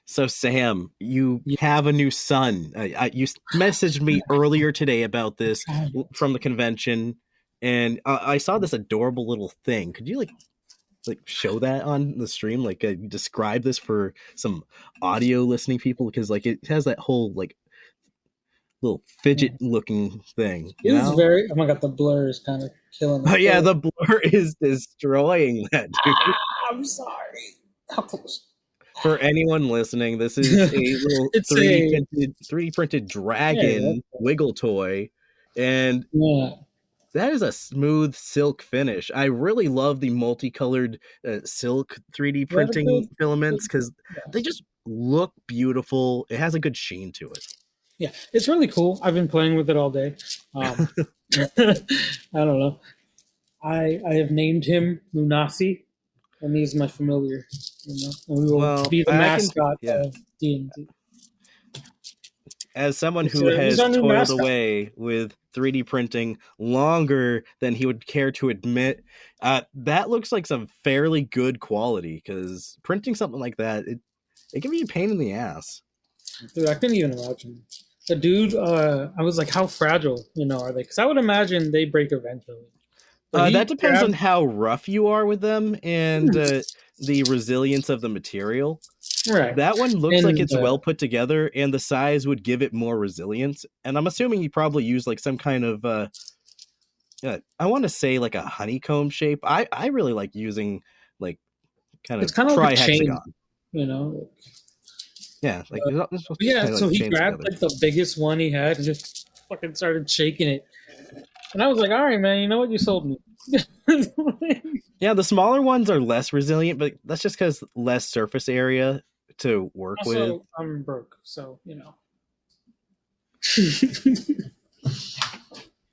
So Sam, you Yeah. have a new son. You messaged me earlier today about this God. from the convention, and I saw this adorable little thing. Could you like show that on the stream? Like describe this for some audio listening people because like it has that whole like little fidget Yeah. looking thing, It you is know? very. Oh my god, the blur is kind of killing it. But yeah, the blur is destroying that, dude. I'm sorry. How close? For anyone listening, this is a little It's a. 3D printed Yeah, dragon wiggle toy, and yeah. that is a smooth silk finish. I really love the multicolored silk 3D You had a printing good. filaments good because yeah. they just look beautiful. It has a good sheen to it. Yeah, it's really cool. I've been playing with it all day. Um, I don't know. I have named him Lunasi, and he's my familiar. And we will Well, be the I can, mascot yeah. of D&D. As someone He's who our, he's has our new toiled mascot. away with 3D printing longer than he would care to admit, that looks like some fairly good quality because printing something like that, it can be a pain in the ass. Dude, I couldn't even imagine. The dude, I was like, how fragile, are they? Because I would imagine they break eventually. But That he depends on grabbed, how rough you are with them and the resilience of the material. right, That one looks like and it's well put together, and the size would give it more resilience. And I'm assuming you probably use like some kind of I want to say like a honeycomb shape. I really like using like kind it's of kind of like a chain, trihexagon. you know. Yeah, like it's But yeah, kind of so like he chains grabbed together. like the biggest one he had and just fucking started shaking it. And I was like, all right, man, you know what? You sold me. Yeah, the smaller ones are less resilient, but that's just because less surface area to work with. Also, I'm broke, so.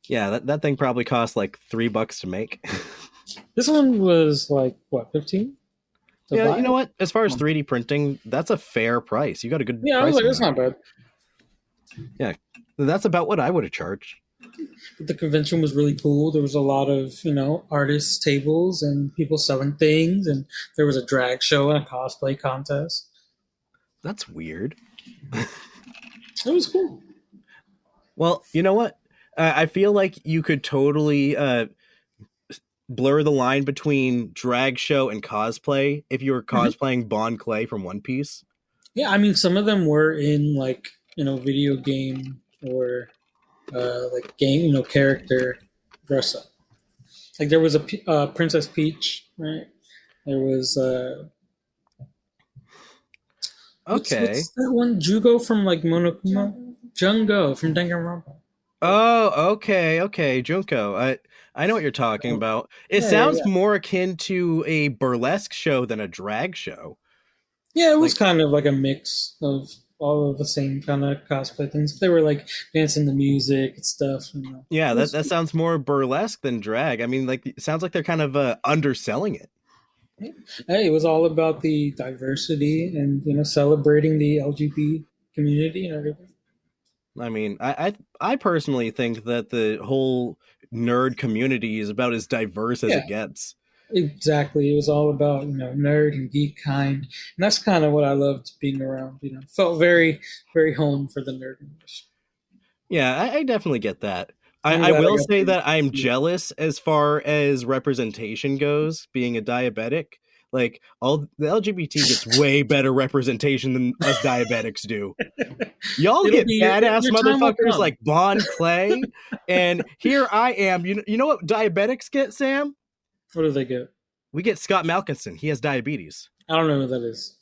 Yeah, that thing probably costs like $3 to make. This one was like, what, 15 to Yeah, you buy? know what? As far as 3D printing, that's a fair price. You got a good Yeah, I was price like, on that's that. not bad. Yeah, that's about what I would have charged. But the convention was really cool. There was a lot of, artists' tables and people selling things. And there was a drag show and a cosplay contest. That's weird. It was cool. Well, you know what? I feel like you could totally blur the line between drag show and cosplay if you were Mhm. cosplaying Bon Clay from One Piece. Yeah, I mean, some of them were in like, video game or like game, character dress up. Like there was a Princess Peach, right? There was Okay. what's that one? Jugo from like Monokuma? Jungo from Danganronpa. Oh, okay. Junko. I know what you're talking about. It Yeah, yeah, sounds yeah. more akin to a burlesque show than a drag show. Yeah, it was Like, kind of like a mix of all of the same kind of cosplay things. They were like dancing the music and stuff. yeah, It that was, sounds more burlesque than drag. I mean, like, it sounds like they're kind of underselling it. hey, it was all about the diversity and celebrating the LGBT community and everything. I mean, I personally think that the whole nerd community is about as diverse as Yeah, it gets. exactly. It was all about nerd and geek kind, and that's kind of what I loved being around. Felt very very home for the nerd industry. Yeah, I definitely get that. I'm I glad I will got say to. that I'm jealous as far as representation goes, being a diabetic. Like, all the LGBT gets way better representation than us diabetics do. Y'all It'll get be badass your time will motherfuckers come. like Bon Clay, and here I am. You know what diabetics get, Sam? What do they get? We get Scott Malkinson. He has diabetes. I don't know who that is.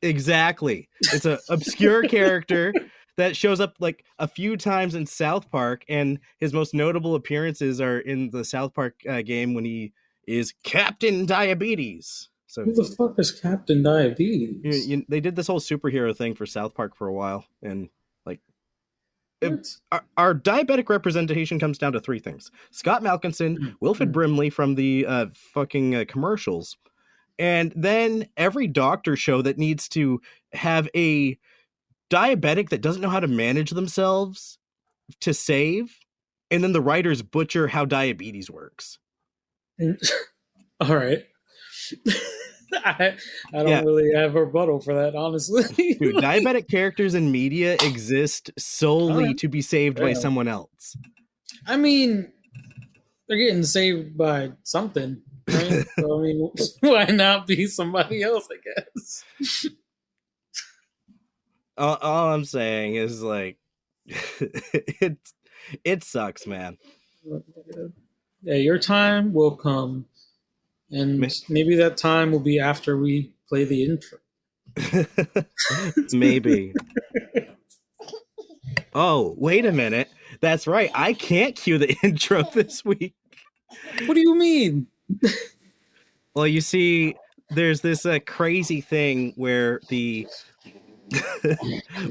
Exactly. It's a obscure character that shows up like a few times in South Park, and his most notable appearances are in the South Park game when he is Captain Diabetes. So Who the fuck is Captain Diabetes? they did this whole superhero thing for South Park for a while, and like What? our diabetic representation comes down to three things: Scott Malkinson, Wilfred Brimley from the fucking commercials, and then every doctor show that needs to have a diabetic that doesn't know how to manage themselves to save, and then the writers butcher how diabetes works. All right. I don't really have a rebuttal for that, honestly. Dude, diabetic characters in media exist solely to be saved by someone else. I mean, they're getting saved by something, right? So, I mean, why not be somebody else, I guess? All I'm saying is, like, it sucks, man. Yeah, your time will come, and maybe that time will be after we play the intro. Maybe. Oh, wait a minute. That's right. I can't cue the intro this week. What do you mean? Well, you see, there's this crazy thing where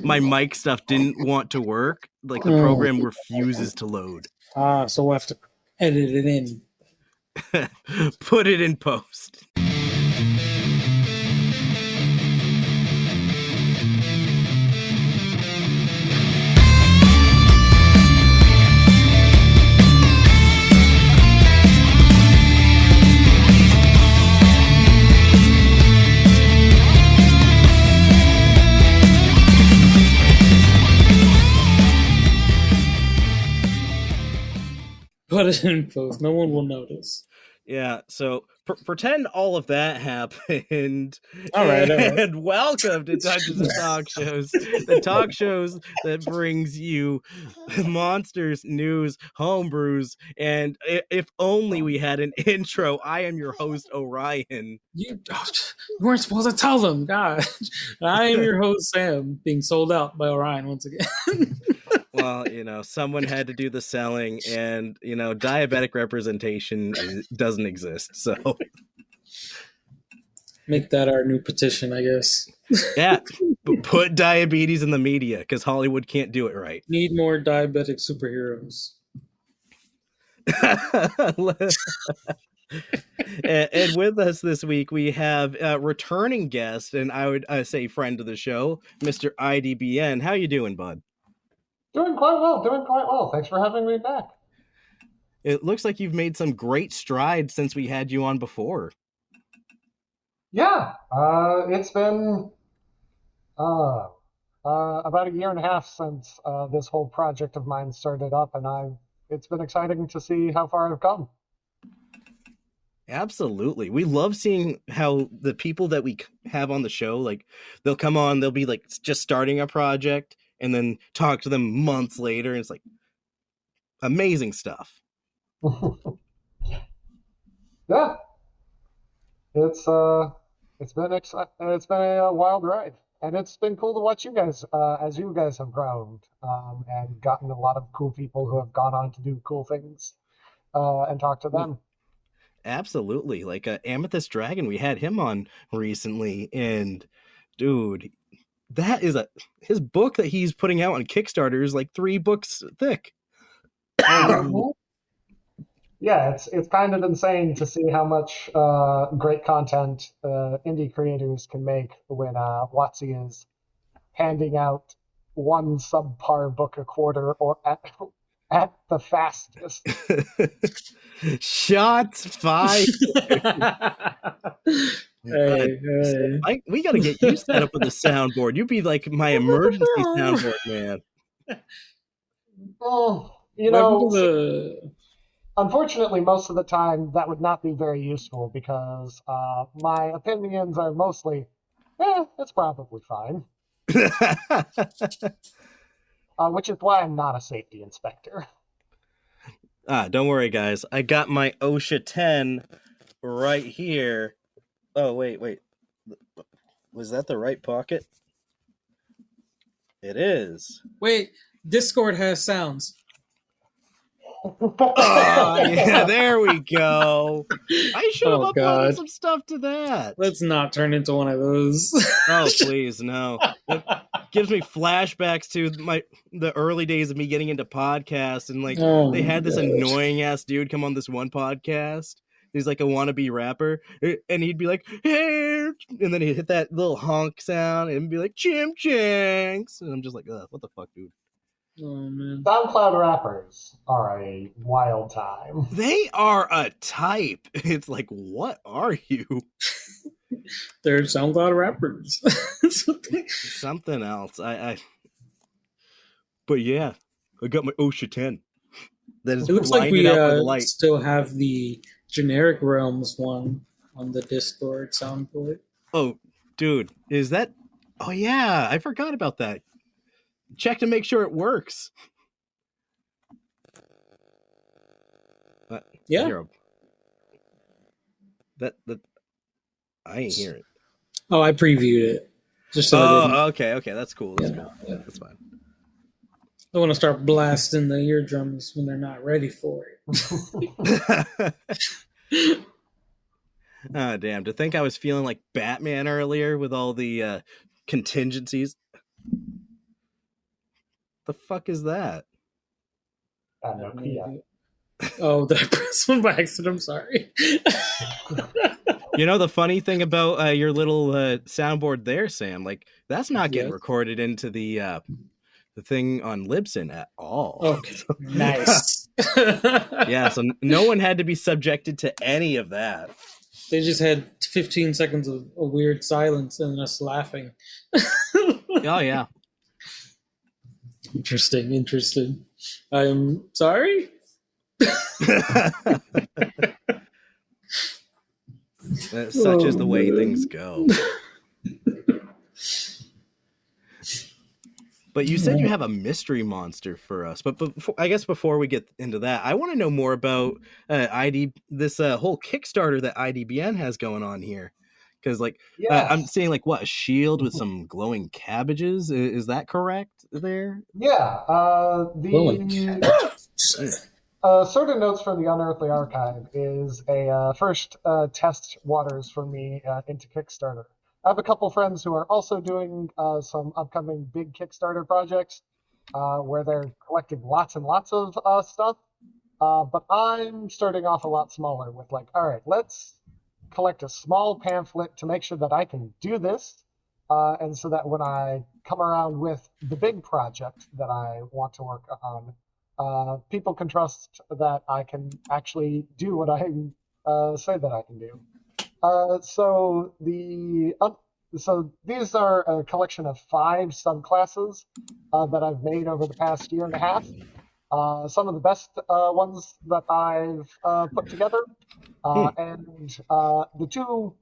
my mic stuff didn't want to work. Like, the program refuses to load. So we'll have to edit it in. Put it in post. Put it in post. No one will notice. Yeah, so pretend all of that happened. All right. And welcome to Dungeons and Talk Shows, the talk shows that brings you monsters, news, homebrews, and if only we had an intro. I am your host, Orion. You weren't supposed to tell them. God, I am your host, Sam, being sold out by Orion once again. Well, someone had to do the selling, and, diabetic representation doesn't exist, so. Make that our new petition, I guess. Yeah, put diabetes in the media, because Hollywood can't do it right. Need more diabetic superheroes. And with us this week, we have a returning guest, and I would say friend of the show, Mr. IDBN. How you doing, bud? Doing quite well. Thanks for having me back. It looks like you've made some great strides since we had you on before. Yeah, it's been about a year and a half since this whole project of mine started up, and it's been exciting to see how far I've come. Absolutely. We love seeing how the people that we have on the show, like, they'll come on, they'll be like just starting a project, and then talk to them months later, and it's like amazing stuff. Yeah, it's been a wild ride, and it's been cool to watch you guys as you guys have grown and gotten a lot of cool people who have gone on to do cool things and talk to them. Absolutely. Like Amethyst Dragon, we had him on recently, and dude, that is his book that he's putting out on Kickstarter is like 3 books thick. Yeah, it's kind of insane to see how much great content indie creators can make when WotC is handing out 1 subpar book a quarter, or at the fastest. Shots fired. Hey. We got to get you set up with a soundboard. You'd be like my emergency soundboard man. Well, unfortunately, most of the time that would not be very useful because my opinions are mostly, it's probably fine. Which is why I'm not a safety inspector. Don't worry, guys. I got my OSHA 10 right here. Oh, wait. Was that the right pocket? It is. Wait, Discord has sounds. Oh, yeah, there we go. I should have uploaded some stuff to that. Let's not turn into one of those. Oh, please, no. It gives me flashbacks to the early days of me getting into podcasts, and like they had this annoying ass dude come on this one podcast. He's like a wannabe rapper, and he'd be like, "Hey," and then he'd hit that little honk sound and be like, "Chim chanks," and I'm just like, what the fuck, dude? Oh, man. SoundCloud rappers are a wild time. They are a type. It's like, what are you? They're SoundCloud rappers. Something else. But yeah, I got my OSHA 10. That is It looks like blinded we out by the light. still have the generic realms one on the Discord soundboard. Oh, dude, is that? Oh yeah, I forgot about that. Check to make sure it works. Yeah. Zero. That I ain't hear it. Oh, I previewed it. Just so I didn't. Okay, that's cool. That's cool. Yeah. That's fine. I want to start blasting the eardrums when they're not ready for it. Ah, damn. To think I was feeling like Batman earlier with all the contingencies. The fuck is that? Oh, did I press one by accident? I'm sorry. You know the funny thing about your little soundboard there, Sam? Like that's not getting recorded into the thing on Libsyn at all. Okay, nice. Yeah, so no one had to be subjected to any of that. They just had 15 seconds of a weird silence and us laughing. Oh yeah. Interesting. I'm sorry. Such is the way things go. But you said you have a mystery monster for us. But I guess before we get into that, I want to know more about this whole Kickstarter that IDBN has going on here. Because I'm seeing a shield with some glowing cabbages. Is that correct there? Yeah. Glowing cabbages. Certain Notes from the Unearthly Archive is a first test waters for me into Kickstarter. I have a couple friends who are also doing some upcoming big Kickstarter projects where they're collecting lots and lots of stuff. But I'm starting off a lot smaller with all right, let's collect a small pamphlet to make sure that I can do this. And so that when I come around with the big project that I want to work on, people can trust that I can actually do what I say that I can do. So these are a collection of 5 subclasses that I've made over the past year and a half. Some of the best ones that I've put together, and the 2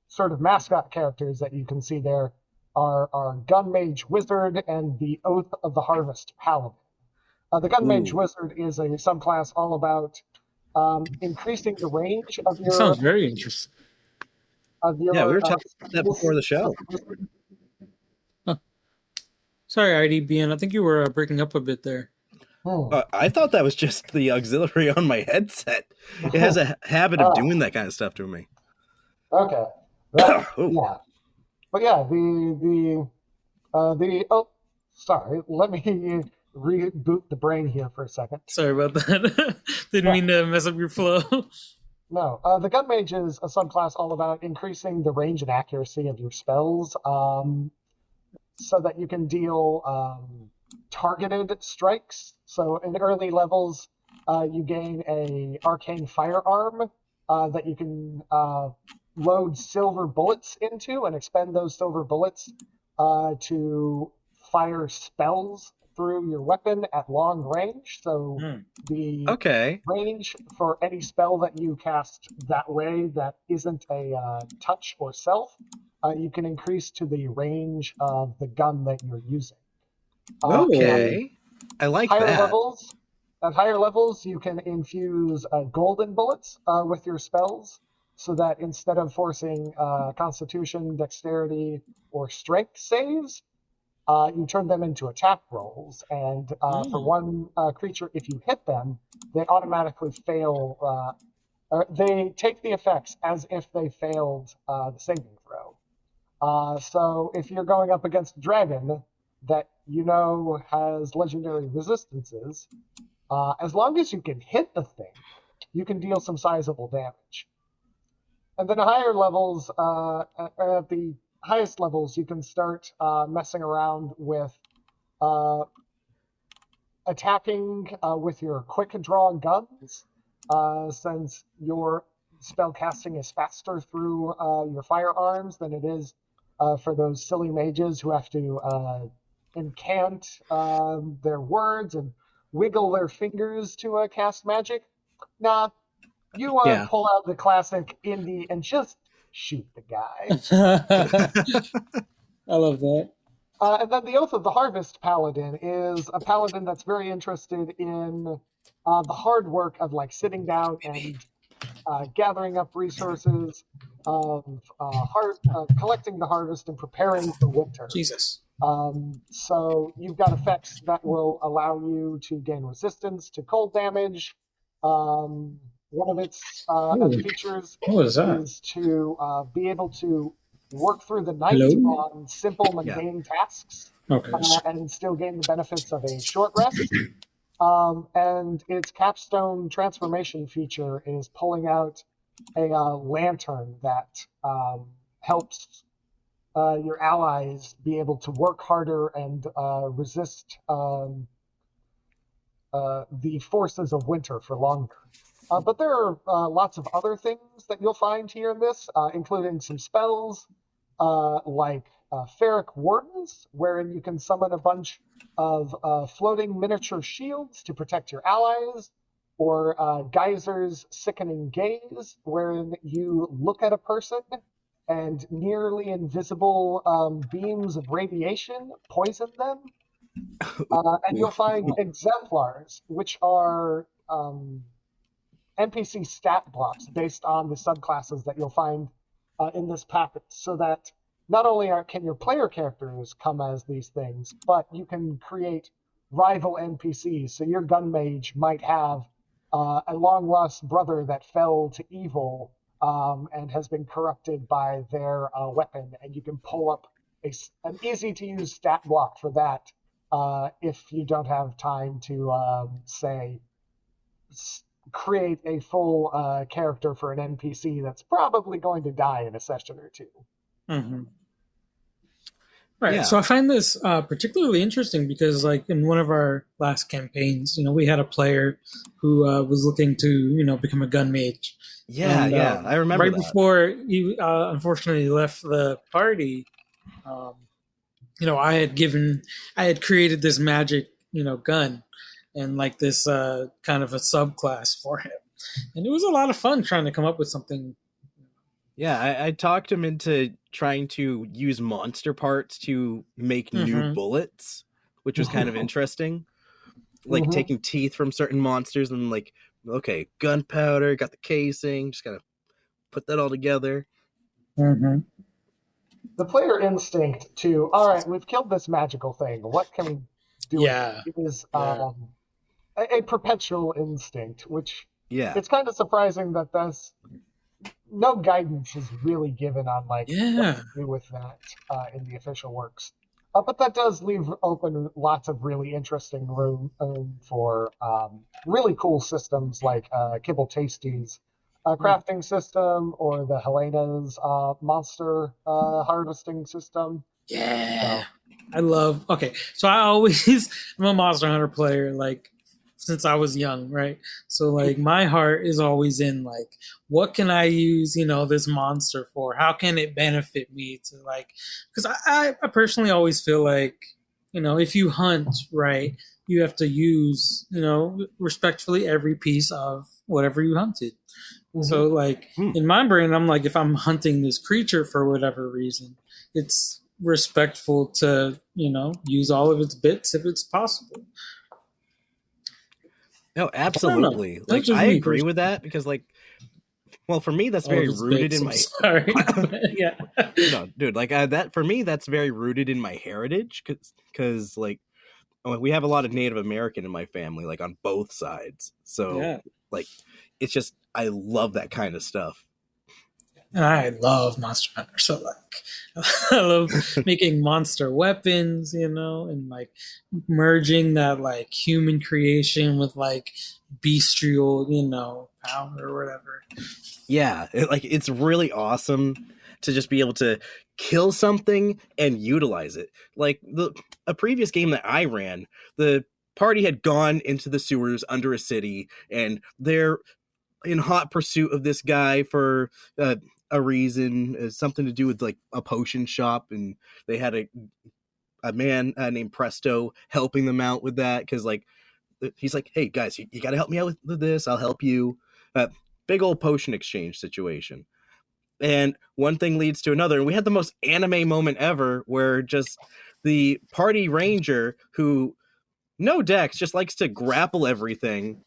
sort of mascot characters that you can see there are Gun Mage Wizard and the Oath of the Harvest Paladin. The Gun Mage Wizard is a subclass all about increasing the range of your. That sounds very interesting. We were talking about that before the show. Sorry, IDBN. I think you were breaking up a bit there. I thought that was just the auxiliary on my headset. It has a habit of doing that kind of stuff to me. Okay. Yeah. But yeah, sorry. Let me reboot the brain here for a second. Sorry about that. Didn't mean to mess up your flow. No. The Gun Mage is a subclass all about increasing the range and accuracy of your spells so that you can deal targeted strikes. So in early levels, you gain a arcane firearm that you can load silver bullets into and expend those silver bullets to fire spells through your weapon at long range. So the range for any spell that you cast that way that isn't a touch or self, you can increase to the range of the gun that you're using. I like that. At higher levels, you can infuse golden bullets with your spells, so that instead of forcing Constitution, Dexterity, or Strength saves, you turn them into attack rolls. And for one creature, if you hit them, they automatically fail. Or they take the effects as if they failed the saving throw. So if you're going up against a dragon that you know has legendary resistances, as long as you can hit the thing, you can deal some sizable damage. And then at higher levels, at the highest levels, you can start messing around with attacking with your quick draw guns, since your spell casting is faster through your firearms than it is for those silly mages who have to incant their words and wiggle their fingers to cast magic. Nah, you Yeah. pull out the classic indie and just shoot the guy. I love that. And then the Oath of the Harvest Paladin is a paladin that's very interested in the hard work of like sitting down and gathering up resources, of collecting the harvest and preparing for winter. Jesus. So you've got effects that will allow you to gain resistance to cold damage. One of its features What is that? is to be able to work through the night Hello? on simple, mundane tasks Okay. and still gain the benefits of a short rest. And its capstone transformation feature is pulling out a lantern that helps your allies be able to work harder and resist the forces of winter for longer. But there are lots of other things that you'll find here in this, including some spells like Ferric Wardens, wherein you can summon a bunch of floating miniature shields to protect your allies, or Geyser's Sickening Gaze, wherein you look at a person and nearly invisible beams of radiation poison them. And you'll find Exemplars, which are NPC stat blocks based on the subclasses that you'll find in this packet, so that not only can your player characters come as these things, but you can create rival NPCs. So your gun mage might have a long-lost brother that fell to evil and has been corrupted by their weapon, and you can pull up an easy-to-use stat block for that if you don't have time to, say, create a full character for an NPC that's probably going to die in a session or two. Mm-hmm. Right. Yeah. So I find this particularly interesting because, like, in one of our last campaigns, we had a player who was looking to, become a gun mage. Yeah, And, I remember right that. before he unfortunately left the party, I had created this magic, gun, and like this kind of a subclass for him, and it was a lot of fun trying to come up with something. Yeah, I talked him into trying to use monster parts to make new bullets, which was kind of interesting. Like taking teeth from certain monsters and like, okay, gunpowder, got the casing, just gotta put that all together. The player instinct to, all right, we've killed this magical thing. What can we do? Yeah. It is a perpetual instinct, which it's kind of surprising that there's no guidance is really given on like what to do with that in the official works. But that does leave open lots of really interesting room for really cool systems like Kibble Tasty's crafting system, or the Helena's monster harvesting system. Yeah. So I'm a Monster Hunter player, like, since I was young, right? So like my heart is always in like, what can I use, this monster for? How can it benefit me to like, because I personally always feel like, if you hunt, right, you have to use, respectfully every piece of whatever you hunted. So like in my brain, I'm like, if I'm hunting this creature for whatever reason, it's respectful to, use all of its bits if it's possible. No, absolutely. Like, I agree with that because, like, well, for me, that's very rooted in my. Sorry, yeah. No, dude, like that for me, that's very rooted in my heritage because, like, we have a lot of Native American in my family, like on both sides. So, like, it's just I love that kind of stuff. And I love Monster Hunter, so like I love making monster weapons, and like merging that like human creation with like bestial, power or whatever. Yeah, it's really awesome to just be able to kill something and utilize it. Like a previous game that I ran, the party had gone into the sewers under a city, and their in hot pursuit of this guy for a reason, something to do with like a potion shop, and they had a man named Presto helping them out with that because like he's like, hey guys, you got to help me out with this. I'll help you. Big old potion exchange situation. And one thing leads to another. And we had the most anime moment ever where just the party ranger who no dex just likes to grapple everything.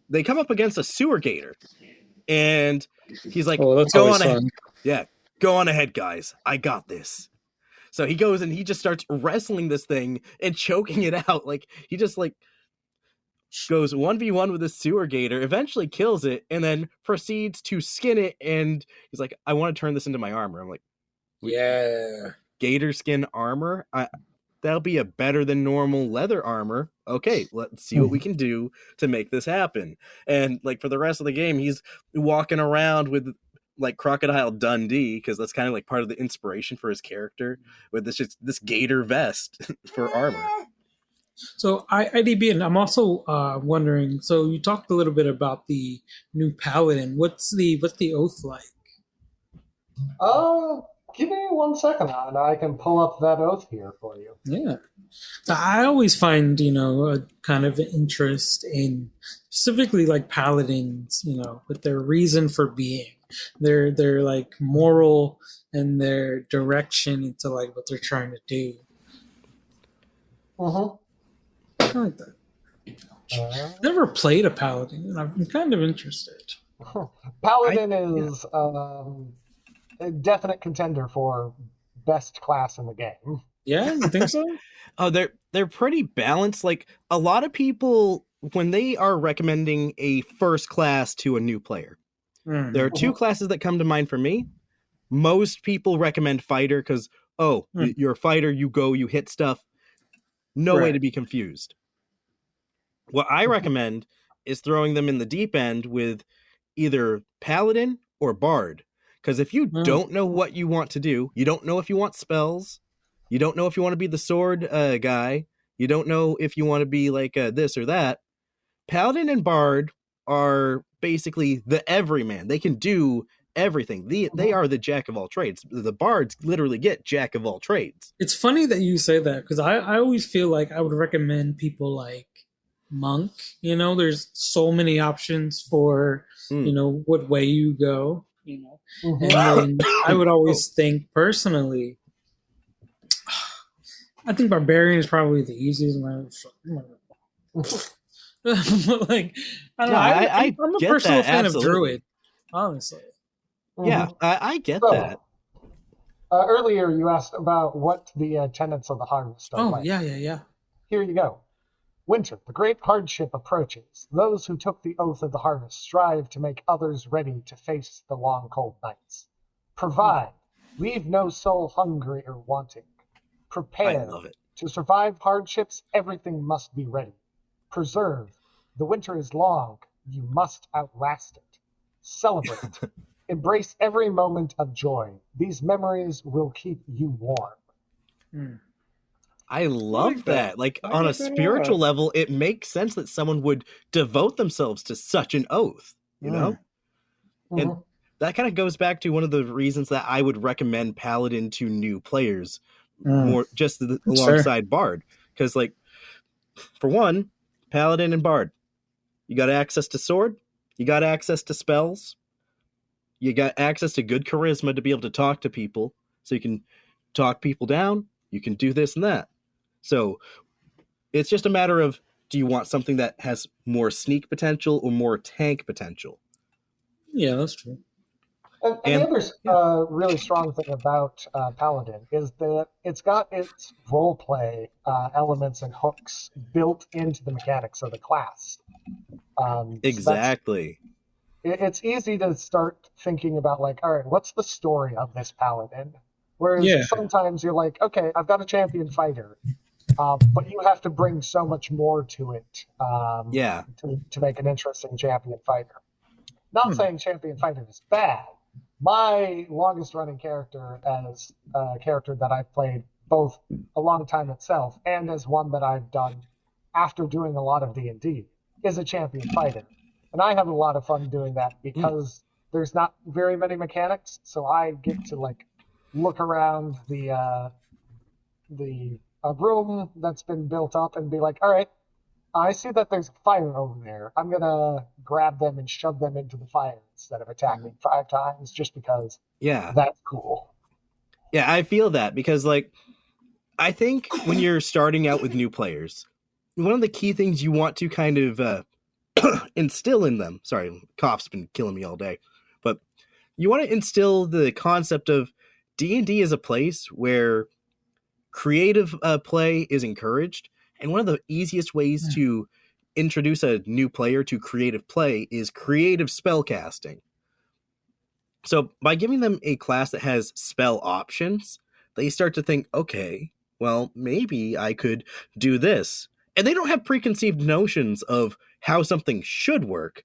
They come up against a sewer gator. And he's like, Oh, that's go always on ahead. fun. Yeah, go on ahead, guys. I got this. So he goes and he just starts wrestling this thing and choking it out. Like he just like goes 1v1 with the sewer gator, eventually kills it, and then proceeds to skin it. And he's like, I want to turn this into my armor. I'm like, Yeah. gator skin armor? That'll be a better than normal leather armor. Okay, let's see what we can do to make this happen. And like for the rest of the game, he's walking around with like Crocodile Dundee, because that's kind of like part of the inspiration for his character, with this gator vest for armor. So IDBN, I'm also wondering. So you talked a little bit about the new paladin. What's the oath like? Give me 1 second, and I can pull up that oath here for you. Yeah. So I always find, a kind of interest in specifically like paladins, with their reason for being, their like moral and their direction into like what they're trying to do. Mm-hmm. I like that. Never played a paladin, and I'm kind of interested. Paladin is a definite contender for best class in the game. Yeah, you think so? Oh, they're pretty balanced. Like a lot of people, when they are recommending a first class to a new player, there are two classes that come to mind for me. Most people recommend fighter because you're a fighter, you go, you hit stuff. No way to be confused. What I recommend is throwing them in the deep end with either paladin or bard. Because if you don't know what you want to do, you don't know if you want spells, you don't know if you want to be the sword guy, you don't know if you want to be like this or that, paladin and bard are basically the everyman. They can do everything. They are the jack of all trades. The bards literally get jack of all trades. It's funny that you say that, because I always feel like I would recommend people like monk. There's so many options for what way you go. And then I would always think personally, I think barbarian is probably the easiest. Like, I don't know. I'm a personal fan of druid, honestly. Yeah, I get that. Earlier, you asked about what the tenets of the harvest are like. Yeah. Here you go. Winter, the great hardship approaches. Those who took the oath of the harvest strive to make others ready to face the long, cold nights. Provide. Leave no soul hungry or wanting. Prepare. I love it. To survive hardships, everything must be ready. Preserve. The winter is long. You must outlast it. Celebrate. Embrace every moment of joy. These memories will keep you warm. I love that. Like on a spiritual level, it makes sense that someone would devote themselves to such an oath, And that kind of goes back to one of the reasons that I would recommend Paladin to new players, more just alongside Bard. Because, like, for one, Paladin and Bard, you got access to sword, you got access to spells, you got access to good charisma to be able to talk to people, so you can talk people down, you can do this and that. So it's just a matter of, do you want something that has more sneak potential or more tank potential? Yeah, that's true. And the other really strong thing about Paladin is that it's got its roleplay elements and hooks built into the mechanics of the class. Exactly. So it's easy to start thinking about, like, all right, what's the story of this Paladin? Whereas sometimes you're like, okay, I've got a champion fighter, but you have to bring so much more to it to make an interesting champion fighter. Not saying champion fighter is bad. My longest running character as a character that I've played both a long time itself and as one that I've done after doing a lot of D&D is a champion fighter. And I have a lot of fun doing that because there's not very many mechanics, so I get to like look around the room that's been built up and be like, all right, I see that there's a fire over there. I'm gonna grab them and shove them into the fire instead of attacking 5 times, just because Yeah. that's cool. Yeah, I feel that because like I think when you're starting out with new players, one of the key things you want to kind of instill in them. Sorry, cough's been killing me all day, but you want to instill the concept of D&D as a place where creative play is encouraged, and one of the easiest ways to introduce a new player to creative play is creative spellcasting. So by giving them a class that has spell options, they start to think, okay, well, maybe I could do this. And they don't have preconceived notions of how something should work.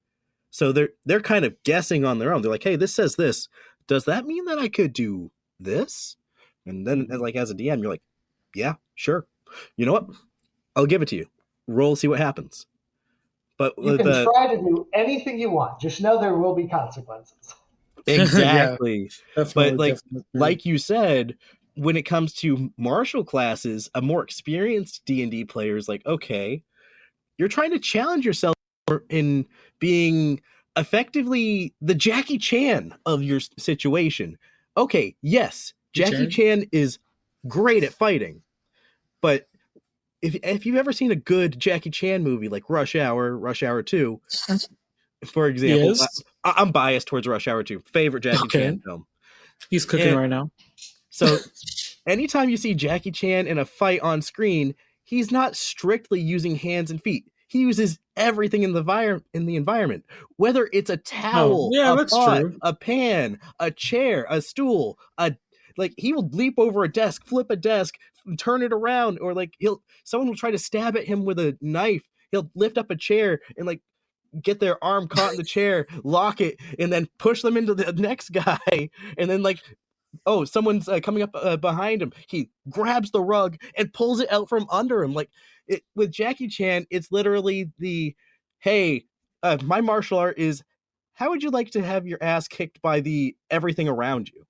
So they're kind of guessing on their own. They're like, hey, this says this. Does that mean that I could do this? And then like as a DM, you're like, yeah, sure. You know what? I'll give it to you. Roll, see what happens. But You can try to do anything you want. Just know there will be consequences. Exactly. Yeah, but definitely. like you said, when it comes to martial classes, a more experienced D&D player is like, okay, you're trying to challenge yourself in being effectively the Jackie Chan of your situation. Okay, yes, Jackie Chan is great at fighting, but if you've ever seen a good Jackie Chan movie like Rush Hour 2, for example, Yes. I'm biased towards Rush Hour 2, favorite Jackie Chan film. He's cooking right now. So anytime you see Jackie Chan in a fight on screen, he's not strictly using hands and feet. He uses everything in the environment, whether it's a towel, a pot, a pan, a chair, a stool, he will leap over a desk, flip a desk, turn it around, or like someone will try to stab at him with a knife. He'll lift up a chair and like get their arm caught in the chair, lock it, and then push them into the next guy, and then like, oh, someone's coming up behind him. He grabs the rug and pulls it out from under him. Like with Jackie Chan, it's literally the, hey, my martial art is, how would you like to have your ass kicked by the everything around you?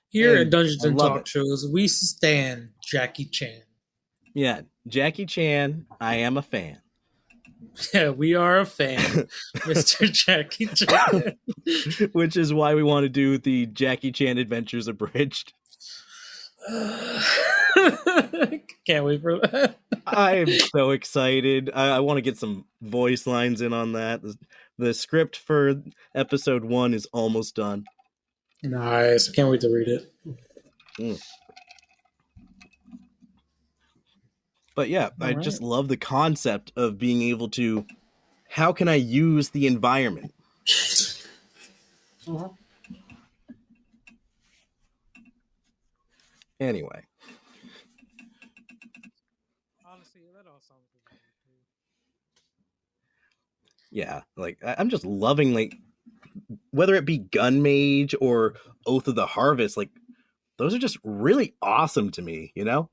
Here at Dungeons and Talkshows, we stand Jackie Chan. Yeah, Jackie Chan, I am a fan. Yeah, we are a fan, Mr. Jackie Chan. Which is why we want to do the Jackie Chan Adventures Abridged. Can't wait for that. I'm so excited. I want to get some voice lines in on that. The script for episode 1 is almost done. Nice. I can't wait to read it. But yeah, I just love the concept of being able to, how can I use the environment? Anyway. Honestly, that all sounds good. Yeah, like I'm just loving, like, whether it be Gun Mage or Oath of the Harvest, like those are just really awesome to me, you know?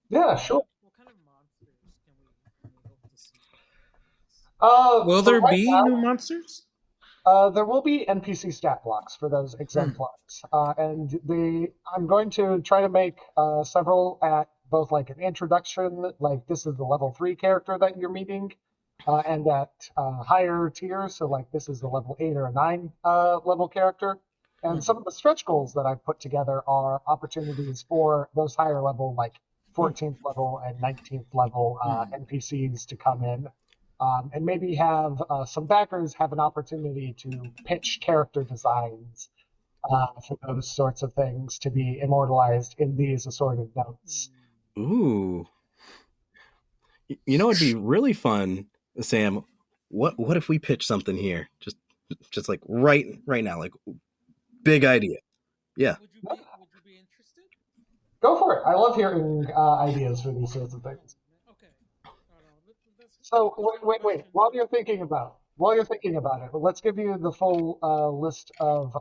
Yeah, sure. What kind of monsters can we hope to see? Will there be new monsters? There will be NPC stat blocks for those exemplars, and I'm going to try to make several at both like an introduction, like this is the level 3 character that you're meeting, and at higher tiers, so like this is the level 8 or 9 level character. And some of the stretch goals that I've put together are opportunities for those higher level, like 14th level and 19th level NPCs to come in. And maybe have some backers have an opportunity to pitch character designs for those sorts of things to be immortalized in these assorted notes. Ooh. You know, it'd be really fun, Sam. What if we pitch something here? Just like right now, like big idea. Yeah. Would you be interested? Go for it. I love hearing ideas for these sorts of things. Okay. So wait. While you're thinking about it, let's give you the full list of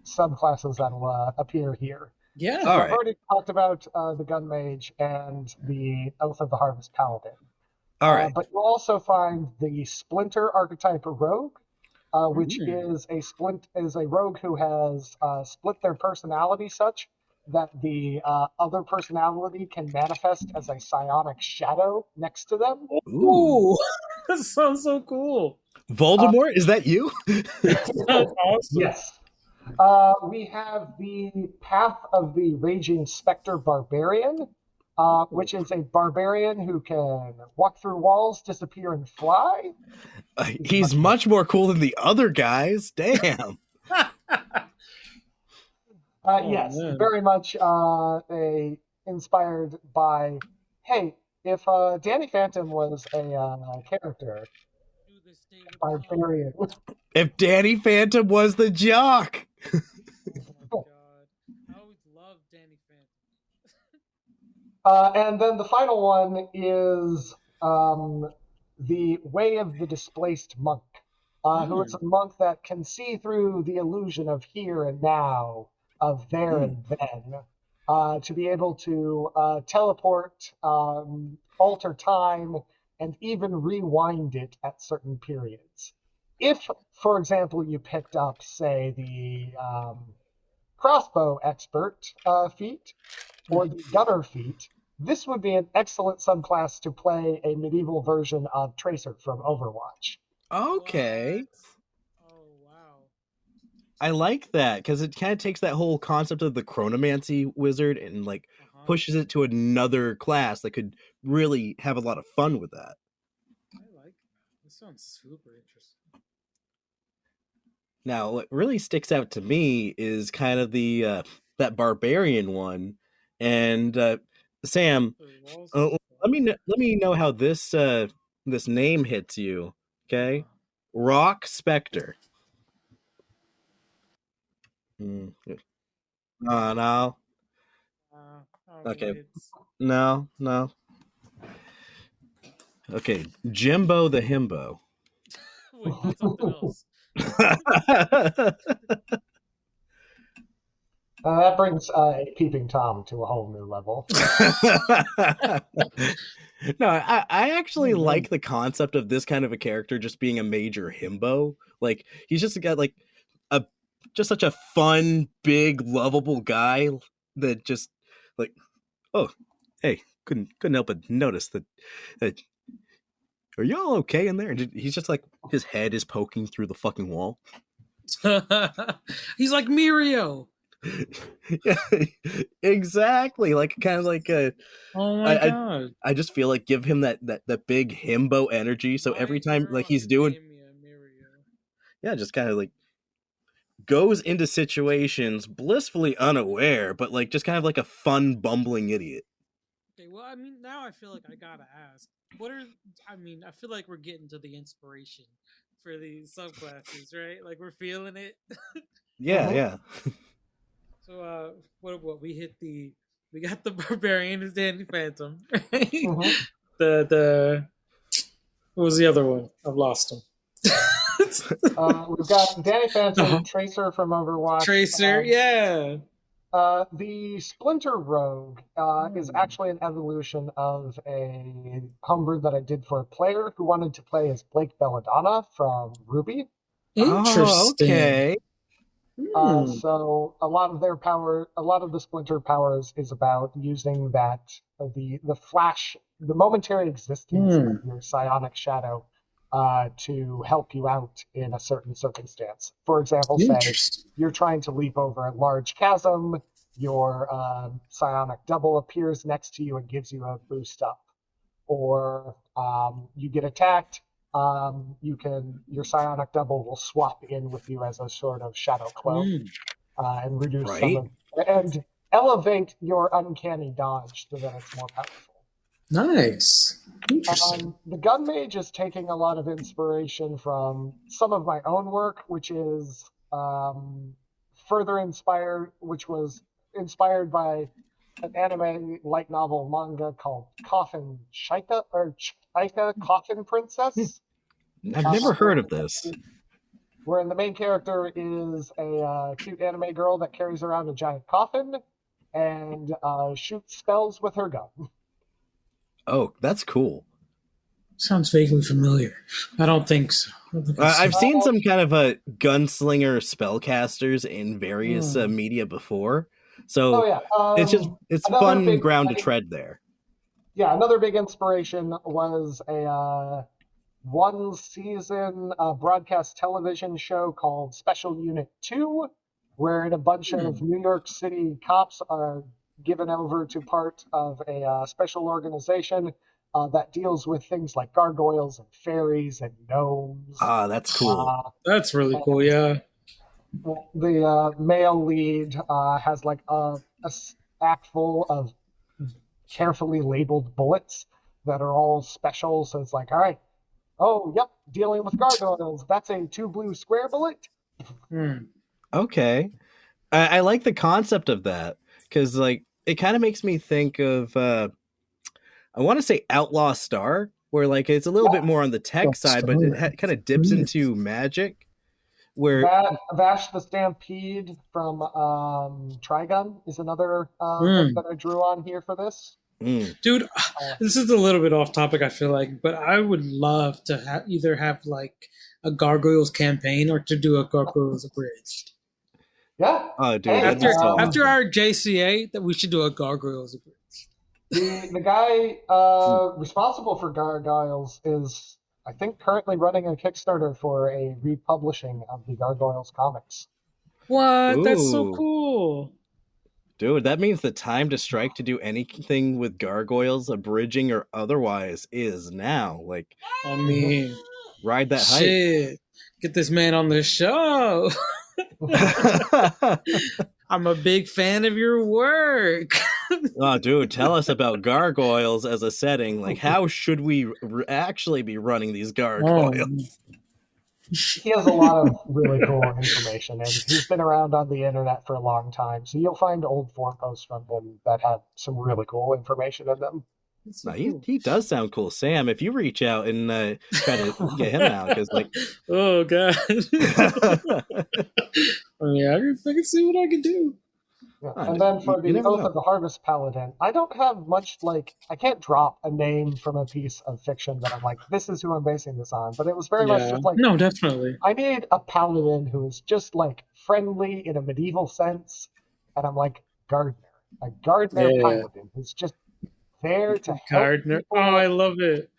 subclasses that will appear here. Yeah. So I've already talked about the Gun Mage and the Oath of the Harvest Paladin. All right. But you'll also find the Splinter archetype rogue, which Mm. is a rogue who has split their personality such that the other personality can manifest as a psionic shadow next to them. Ooh. Ooh, that sounds so cool. Uh, Voldemort, is that you? That sounds awesome. yes. We have the Path of the Raging Spectre Barbarian, which is a barbarian who can walk through walls, disappear, and fly. He's He's much much more cool than the other guys. Damn. Oh Yes, man. very much inspired by, hey, if Danny Phantom was a character, Knew this day would come. barbarian. If Danny Phantom was the jock. Oh my god. I always loved Danny Phantom. And then the final one is the Way of the Displaced Monk, who is Mm. a monk that can see through the illusion of here and now, of there Hmm. and then, to be able to teleport, alter time, and even rewind it at certain periods. If, for example, you picked up, say, the crossbow expert feat, or the gunner feat, this would be an excellent subclass to play a medieval version of Tracer from Overwatch. Okay. What? Oh wow. I like that because it kind of takes that whole concept of the chronomancy wizard and like Uh-huh. pushes it to another class that could really have a lot of fun with that. I like that. This sounds super interesting. Now, what really sticks out to me is kind of the that barbarian one, and Sam, The walls can fly. let me know how this name hits you. Okay, Uh, Rock Spectre. Mm. No. I don't think it Okay, hits. no. Okay, Jimbo the Himbo. Wait, that's something else. That brings Peeping Tom to a whole new level. No, I actually Oh man. like the concept of this kind of a character just being a major himbo. Like he's just got like a just such a fun, big, lovable guy that just like, oh, hey, couldn't help but notice that are y'all okay in there? And he's just like his head is poking through the fucking wall. He's like Mirio. Yeah, exactly. Like kind of like Oh my I, I god. I just feel like give him that big himbo energy. So My every time like girl he's is doing, naming me a Mirio. yeah, just kind of like goes into situations blissfully unaware, but like just kind of like a fun bumbling idiot. Okay, well, I mean, now I feel like I gotta ask. What are, I mean, I feel like we're getting to the inspiration for these subclasses, right? Like we're feeling it. Yeah, Mm-hmm. yeah. So, what we got the barbarian is Danny Phantom, right? Mm-hmm. The what was the other one? I've lost him. We've got Danny Phantom, Uh-huh. Tracer from Overwatch. Tracer, yeah. The Splinter Rogue is Hmm. actually an evolution of a homebrew that I did for a player who wanted to play as Blake Belladonna from Ruby. Oh, Interesting. okay. Hmm. So a lot of their power, a lot of the Splinter powers is about using that the flash, the momentary existence of Hmm. your psionic shadow to help you out in a certain circumstance. For example, say Interesting. you're trying to leap over a large chasm, your psionic double appears next to you and gives you a boost up, or you get attacked. Your psionic double will swap in with you as a sort of shadow clone Hmm. and reduce some Right? of and elevate your uncanny dodge so that it's more powerful. Nice. Interesting. The gun mage is taking a lot of inspiration from some of my own work, which is further inspired, which was inspired by an anime light novel manga called Coffin Shika or Shika Coffin Princess, I've uh, never where, heard of this. wherein the main character is a cute anime girl that carries around a giant coffin and shoots spells with her gun. Oh, that's cool. Sounds vaguely familiar. I don't think so. I don't think I've I've seen seen some kind of gunslinger spellcasters in various it. media before, Oh so yeah. it's Another fun big, ground to tread there. yeah, another big inspiration was a one season broadcast television show called Special Unit 2, wherein a bunch of New York City cops are given over to part of a special organization that deals with things like gargoyles and fairies and gnomes. Ah, that's cool. That's really cool. And Yeah. the male lead has like a stack full of carefully labeled bullets that are all special. So it's like, all right, oh, yep, dealing with gargoyles. That's a 2 blue square bullet. Hmm. Okay, I like the concept of that because like it kind of makes me think of I want to say Outlaw Star, where like it's a little bit Yeah. more on the tech side, but it kind of dips into magic. Where Vash the Stampede from Trigun is another book that I drew on here for this. Dude, this is a little bit off topic, I feel like, but I would love to either have like a Gargoyles campaign or to do a Gargoyles Abridged. Yeah. Oh, dude, Hey, that'd be so After awesome. our JCA, that we should do a Gargoyles Abridged. The guy responsible for Gargoyles is, I think, currently running a Kickstarter for a republishing of the Gargoyles comics. What? That's so Ooh. cool. Dude, that means the time to strike to do anything with gargoyles, abridging or otherwise, is now. Like, I mean, ride that shit. Get this man on the show. hype. I'm a big fan of your work. Oh, dude, tell us about gargoyles as a setting. Like, how should we actually be running these gargoyles? He has a lot of really cool information, and he's been around on the internet for a long time. So you'll find old forum posts from him that have some really cool information in them. So No, cool. he does sound cool. Sam, if you reach out and try to get him out, because like, oh god, I mean, I can see what I can do. Yeah. And then for the Oath of the Harvest Paladin, I don't have much, like, I can't drop a name from a piece of fiction that I'm like, this is who I'm basing this on. But it was very much just like, no, definitely. I need a paladin who is just like friendly in a medieval sense. And I'm like, Gardner. A Gardner paladin who's just there to help Gardner. people. Oh, I love it.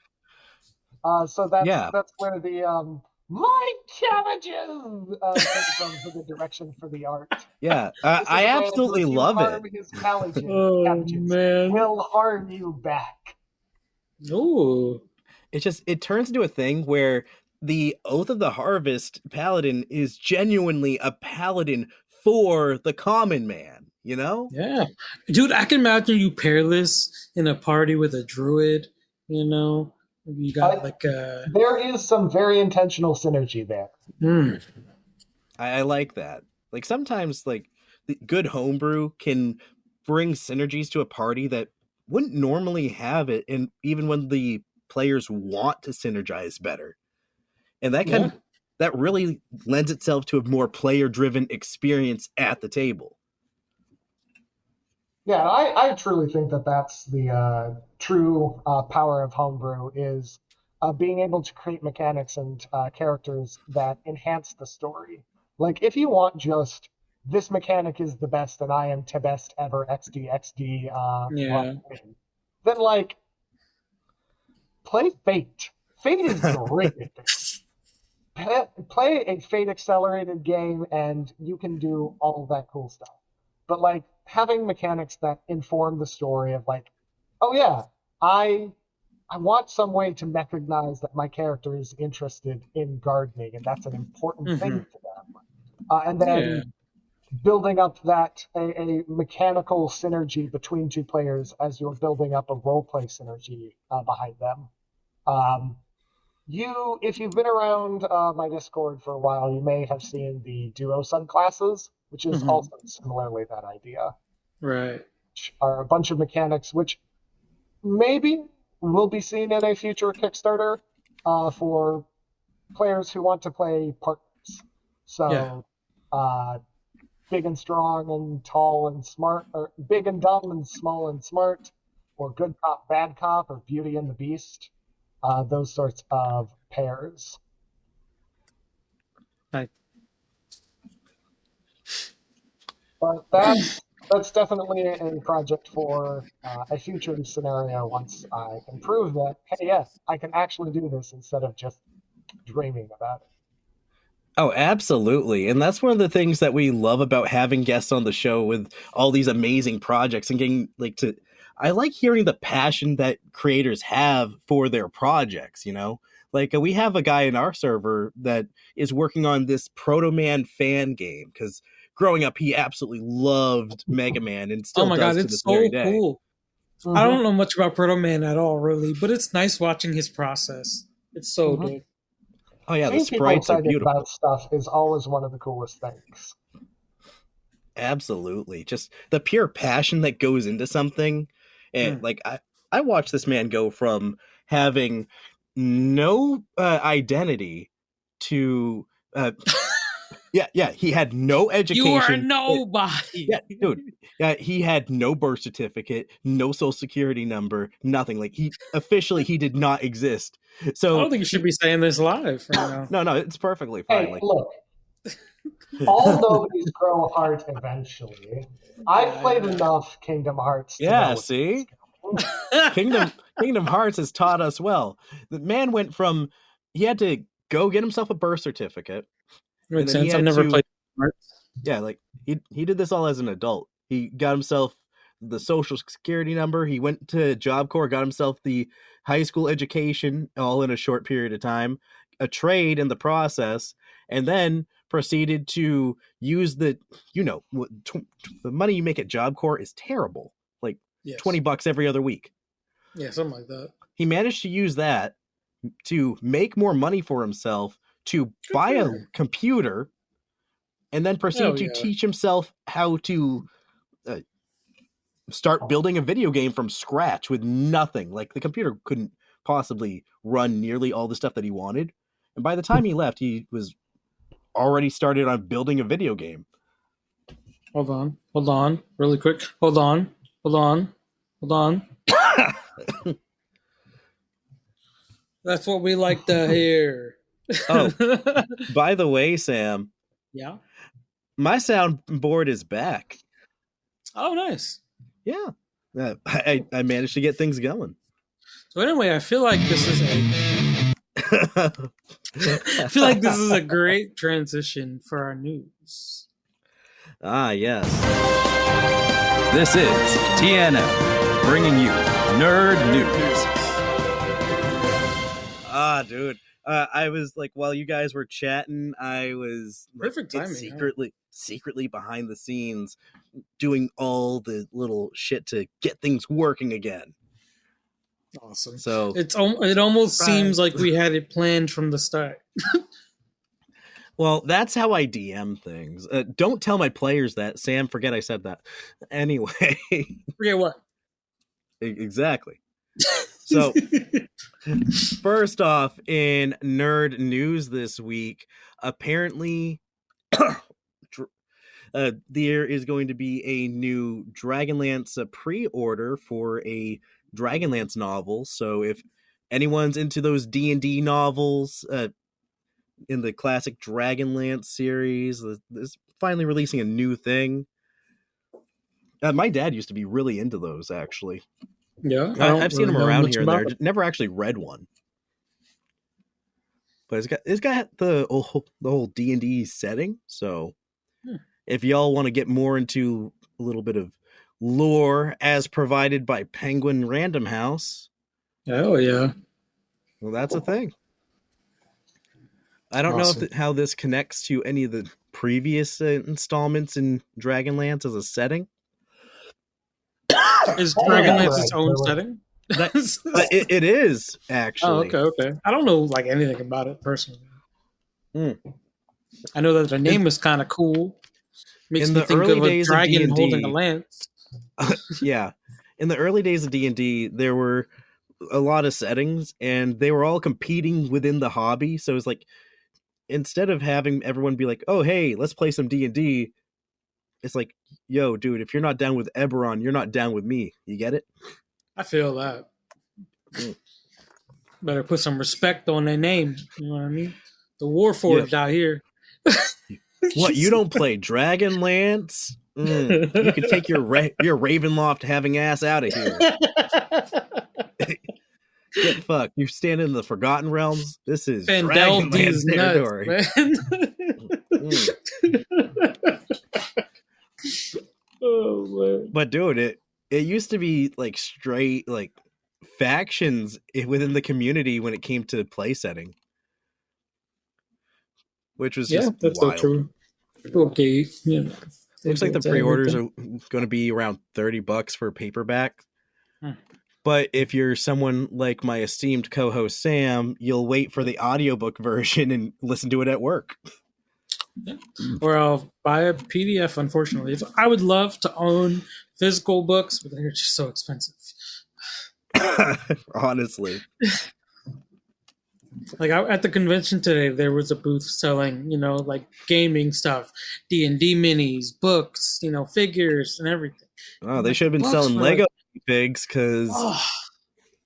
So that's where the my cabbages comes from for the direction for the art. Yeah, I absolutely love it. His cabbages man, will harm you back. Ooh. It turns into a thing where the Oath of the Harvest paladin is genuinely a paladin for the common man, you know? Yeah. Dude, I can imagine you pairless in a party with a druid, you know? You got there is some very intentional synergy there. I like that. Like sometimes like the good homebrew can bring synergies to a party that wouldn't normally have it, and even when the players want to synergize better. And that that really lends itself to a more player-driven experience at the table. Yeah, I truly think that that's the true power of homebrew is being able to create mechanics and characters that enhance the story. Like, if you want just this mechanic is the best and I am the best ever XD, then like play Fate. Fate is great. Play a Fate accelerated game and you can do all of that cool stuff. But like having mechanics that inform the story of like, oh yeah, I want some way to recognize that my character is interested in gardening, and that's an important thing to them. And then building up that a mechanical synergy between two players as you're building up a roleplay synergy behind them. If you've been around my Discord for a while, you may have seen the duo subclasses, which is also similarly that idea. Right. Which are a bunch of mechanics which maybe will be seen in a future Kickstarter for players who want to play partners. So big and strong and tall and smart, or big and dumb and small and smart, or good cop, bad cop, or Beauty and the Beast. those sorts of pairs. Right. But that's definitely a project for a future scenario once I can prove that, hey, yeah, I can actually do this instead of just dreaming about it. Oh, absolutely. And that's one of the things that we love about having guests on the show with all these amazing projects and getting like to I like hearing the passion that creators have for their projects, you know? Like we have a guy in our server that is working on this Proto Man fan game cuz growing up he absolutely loved Mega Man and Oh still my god, does to it's this very so day. cool. I Mm-hmm. don't know much about Proto Man at all, really, but it's nice watching his process. It's so Mm-hmm. dope. Oh yeah, the Seeing people sprites are excited beautiful. about stuff is always one of the coolest things. Absolutely. Just the pure passion that goes into something. And Mm. like I watched this man go from having no identity to he had no You are education. nobody. Yeah, dude. Yeah, he had no birth certificate, no social security number, nothing. Like he did not exist. I So don't think you should be saying this live right now. no, it's perfectly fine. Hey, Like look, all nobodies grow apart eventually. I've played Yeah, enough Kingdom Hearts to yeah, know it's see? going. yeah. Kingdom Hearts has taught us well. The man went from he had to go get himself a birth certificate, and Makes then he sense. I've had never to played Hearts. like he did this all as an adult. He got himself the social security number. He went to Job Corps, got himself the high school education, all in a short period of time, a trade in the process, and then proceeded to use the the money you make at Job Corps is terrible, like Yes. $20 every other week. Yeah, something like that. He managed to use that to make more money for himself, to Good buy for a him. computer, and then proceed Hell to yeah. teach himself how to uh, start building a video game from scratch with nothing. Like the computer couldn't possibly run nearly all the stuff that he wanted. And by the time he left, he was already started on building a video game. Hold on. Hold on. Really quick. Hold on. Hold on. Hold on. That's what we like to hear. Oh, by the way, Sam, Yeah. my soundboard is back. Oh, nice. Yeah. I managed to get things going. So anyway, I feel like this is a great transition for our news. Ah, yes. This is D&amp, bringing you nerd news. Ah, dude. I was like, while you guys were chatting, I was like, Perfect timing. secretly behind the scenes, doing all the little shit to get things working again. Awesome. So It almost seems like we had it planned from the start. well, that's how I DM things. Don't tell my players that. Sam, forget I said that. Anyway. Forget what? Exactly. So, first off, in nerd news this week, apparently there is going to be a new Dragonlance pre-order for a Dragonlance novel. So if anyone's into those D&D novels in the classic Dragonlance series, this finally releasing a new thing. My dad used to be really into those, actually. Yeah, I've seen them around here and there. Never actually read one, but it's got the whole D&D setting. So if y'all want to get more into a little bit of lore as provided by Penguin Random House, oh yeah, well, that's a thing. I don't know how this connects to any of the previous installments in Dragonlance as a setting. Is Dragonlance its own setting? It is, actually. Oh, okay. I don't know like anything about it personally. I know that the name is kind of cool. Makes me think of a dragon holding a lance. Yeah. In the early days of D&D, there were a lot of settings, and they were all competing within the hobby. So it's like, instead of having everyone be like, oh, hey, let's play some D&D, it's like, yo, dude, if you're not down with Eberron, you're not down with me. You get it? I feel that. Better put some respect on their name. You know what I mean? The Warforged out here. What, you don't play Dragonlance? You can take your Ravenloft having ass out of here. Get fucked. You stand in the Forgotten Realms. This is Dragonlance territory. Nuts, oh man! But dude, it used to be like straight like factions within the community when it came to play setting, which was just that's wild. so true. Okay, Looks like the pre-orders are going to be around $30 for paperback. But if you're someone like my esteemed co-host Sam, you'll wait for the audiobook version and listen to it at work. Or I'll buy a PDF, unfortunately. I would love to own physical books, but they're just so expensive. Honestly. Like at the convention today, there was a booth selling, like gaming stuff, D&D minis, books, figures and everything. Oh, they should have been selling Lego figs because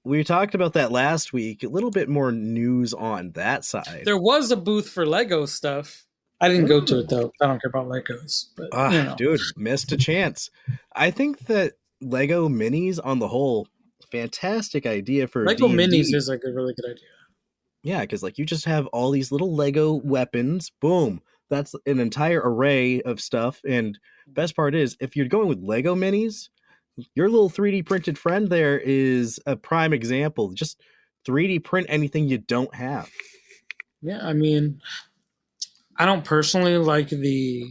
we talked about that last week. A little bit more news on that side. There was a booth for Lego stuff. I didn't go to it though. I don't care about Legos. But, dude, missed a chance. I think that Lego minis on the whole, fantastic idea for Lego D&D. minis is like a really good idea. Yeah, because like you just have all these little Lego weapons. Boom. That's an entire array of stuff. And best part is, if you're going with Lego minis, your little 3D printed friend there is a prime example. Just 3D print anything you don't have. Yeah, I mean, I don't personally like the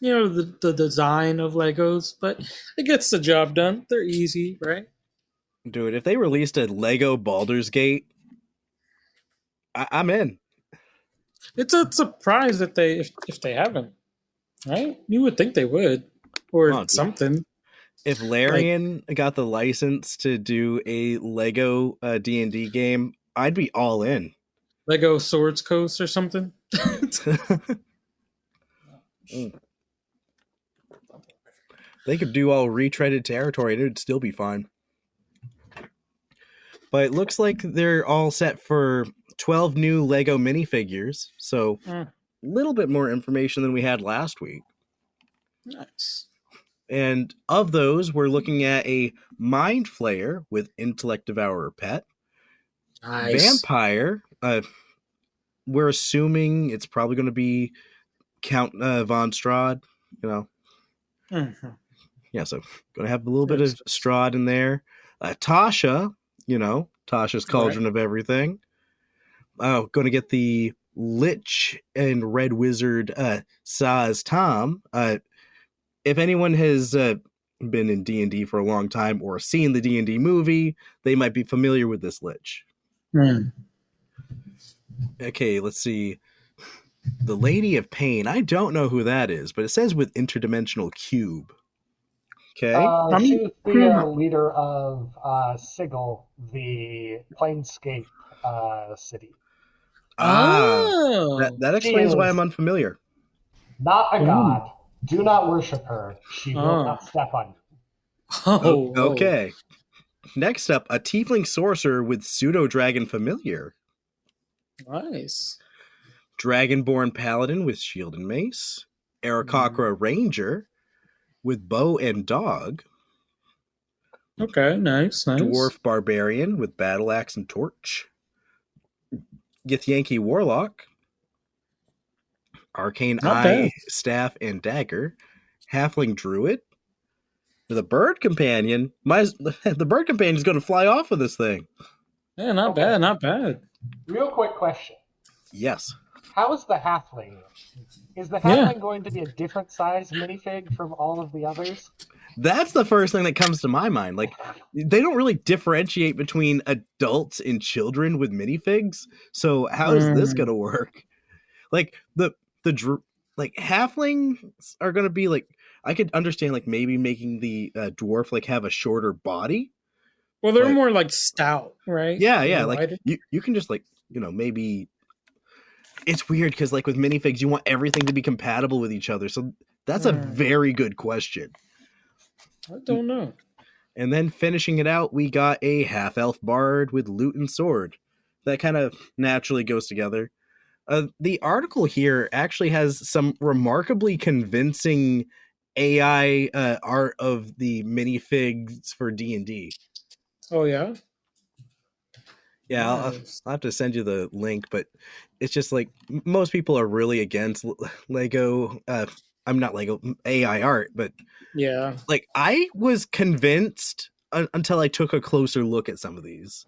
design of Legos, but it gets the job done. They're easy, right? Dude, if they released a Lego Baldur's Gate, I'm in. It's a surprise that if they haven't, right? You would think they would, or something. If Larian got the license to do a Lego D&D game, I'd be all in. Lego Swords Coast or something. They could do all retreaded territory and it would still be fine. But it looks like they're all set for 12 new Lego minifigures. So a little bit more information than we had last week. Nice. And of those, we're looking at a Mind Flayer with Intellect Devourer Pet. Nice. Vampire. We're assuming it's probably going to be Count von Strahd, Mm-hmm. Yeah, so going to have a little bit of Strahd in there. Tasha, Tasha's Cauldron of Everything. Going to get the Lich and Red Wizard Saz Tom. If anyone has been in D&D for a long time or seen the D&D movie, they might be familiar with this Lich. Okay, let's see. The Lady of Pain. I don't know who that is, but it says with Interdimensional Cube. Okay. She's the leader of Sigil, the Planescape city. That explains why I'm unfamiliar. Not a god. Do not worship her. She will not step on you. Okay. Next up, a Tiefling Sorcerer with Pseudo-Dragon Familiar. Nice. Dragonborn Paladin with Shield and Mace. Aarakocra Ranger with Bow and Dog. Okay, nice. Dwarf Barbarian with Battle Axe and Torch. Githyanki Warlock. Arcane Eye, Staff, and Dagger. Halfling Druid. The Bird Companion. The Bird Companion is going to fly off of this thing. Yeah, not bad. Real quick question. Yes. How is the Halfling? Is the Halfling going to be a different size minifig from all of the others? That's the first thing that comes to my mind. Like, they don't really differentiate between adults and children with minifigs. So how is this going to work? Like, the halflings are going to be like, I could understand like maybe making the dwarf like have a shorter body. Well, they're more like stout, right? Yeah. Like you can just like, maybe it's weird because like with minifigs, you want everything to be compatible with each other. So that's a very good question. I don't know. And then finishing it out, we got a half-elf bard with lute and sword. That kind of naturally goes together. The article here actually has some remarkably convincing AI art of the minifigs for D&D. Oh yeah. Yeah, Nice. I'll have to send you the link, but it's just like most people are really against Lego. I'm not Lego AI art, but Yeah. like I was convinced until I took a closer look at some of these.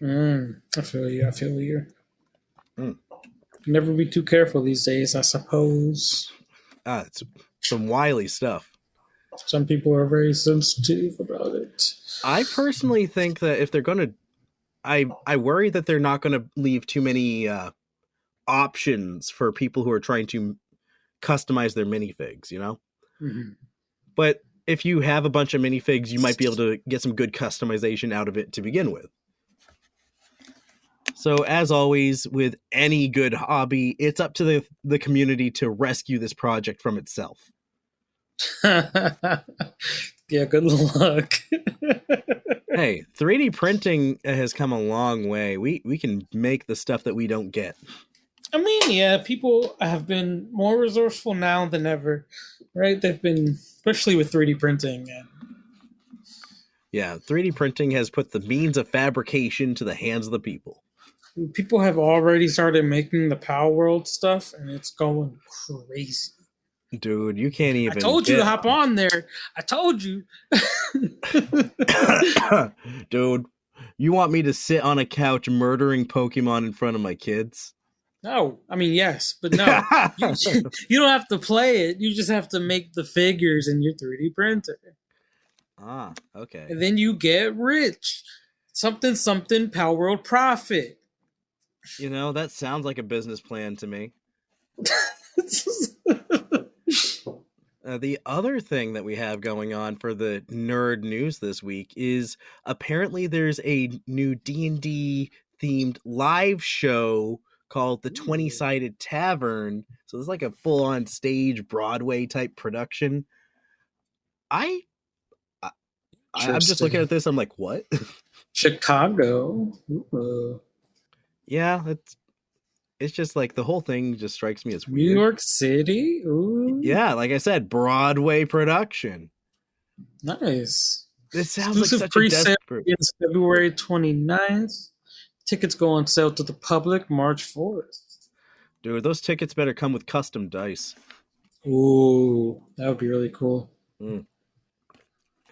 I feel you. I feel you. Mm. Never be too careful these days, I suppose. It's some wily stuff. Some people are very sensitive about it. I personally think that if they're going to, I worry that they're not going to leave too many options for people who are trying to customize their minifigs, you know? Mm-hmm. But if you have a bunch of minifigs, you might be able to get some good customization out of it to begin with. So as always, with any good hobby, it's up to the community to rescue this project from itself. Yeah, good luck. Hey, 3D printing has come a long way. We can make the stuff that we don't get. I mean, yeah, people have been more resourceful now than ever, right? They've been, especially with 3D printing. Yeah, 3D printing has put the means of fabrication to the hands of the people. People have already started making the Power World stuff, and it's going crazy. Dude, you can't even. I told you to hop on there. I told you. Dude, you want me to sit on a couch murdering Pokemon in front of my kids? No, I mean, yes, but no. You don't have to play it. You just have to make the figures in your 3D printer. Ah, okay. And then you get rich. Something, Power World profit. You know, that sounds like a business plan to me. The other thing that we have going on for the nerd news this week is apparently there's a new D&D themed live show called the 20-Sided Tavern. So it's like a full-on stage Broadway type production. I'm just looking at this. I'm like, what? Chicago. Ooh. Yeah, it's just like the whole thing just strikes me as weird. New York City? Ooh. Yeah, like I said, Broadway production. Nice. This sounds Exclusive like such pre-sale a desperate... begins February 29th. Tickets go on sale to the public March 4th. Dude, those tickets better come with custom dice. Ooh, that would be really cool.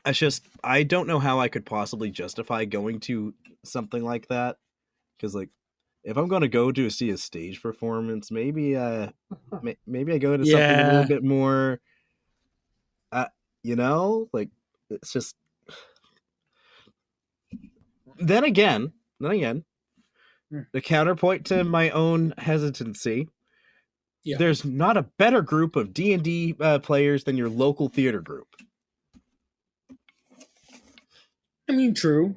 I don't know how I could possibly justify going to something like that. Because, like, if I'm going to go to see a stage performance, maybe I go to something a little bit more, you know? Like, it's just... Then again, the counterpoint to my own hesitancy, there's not a better group of D&D players than your local theater group. I mean, true.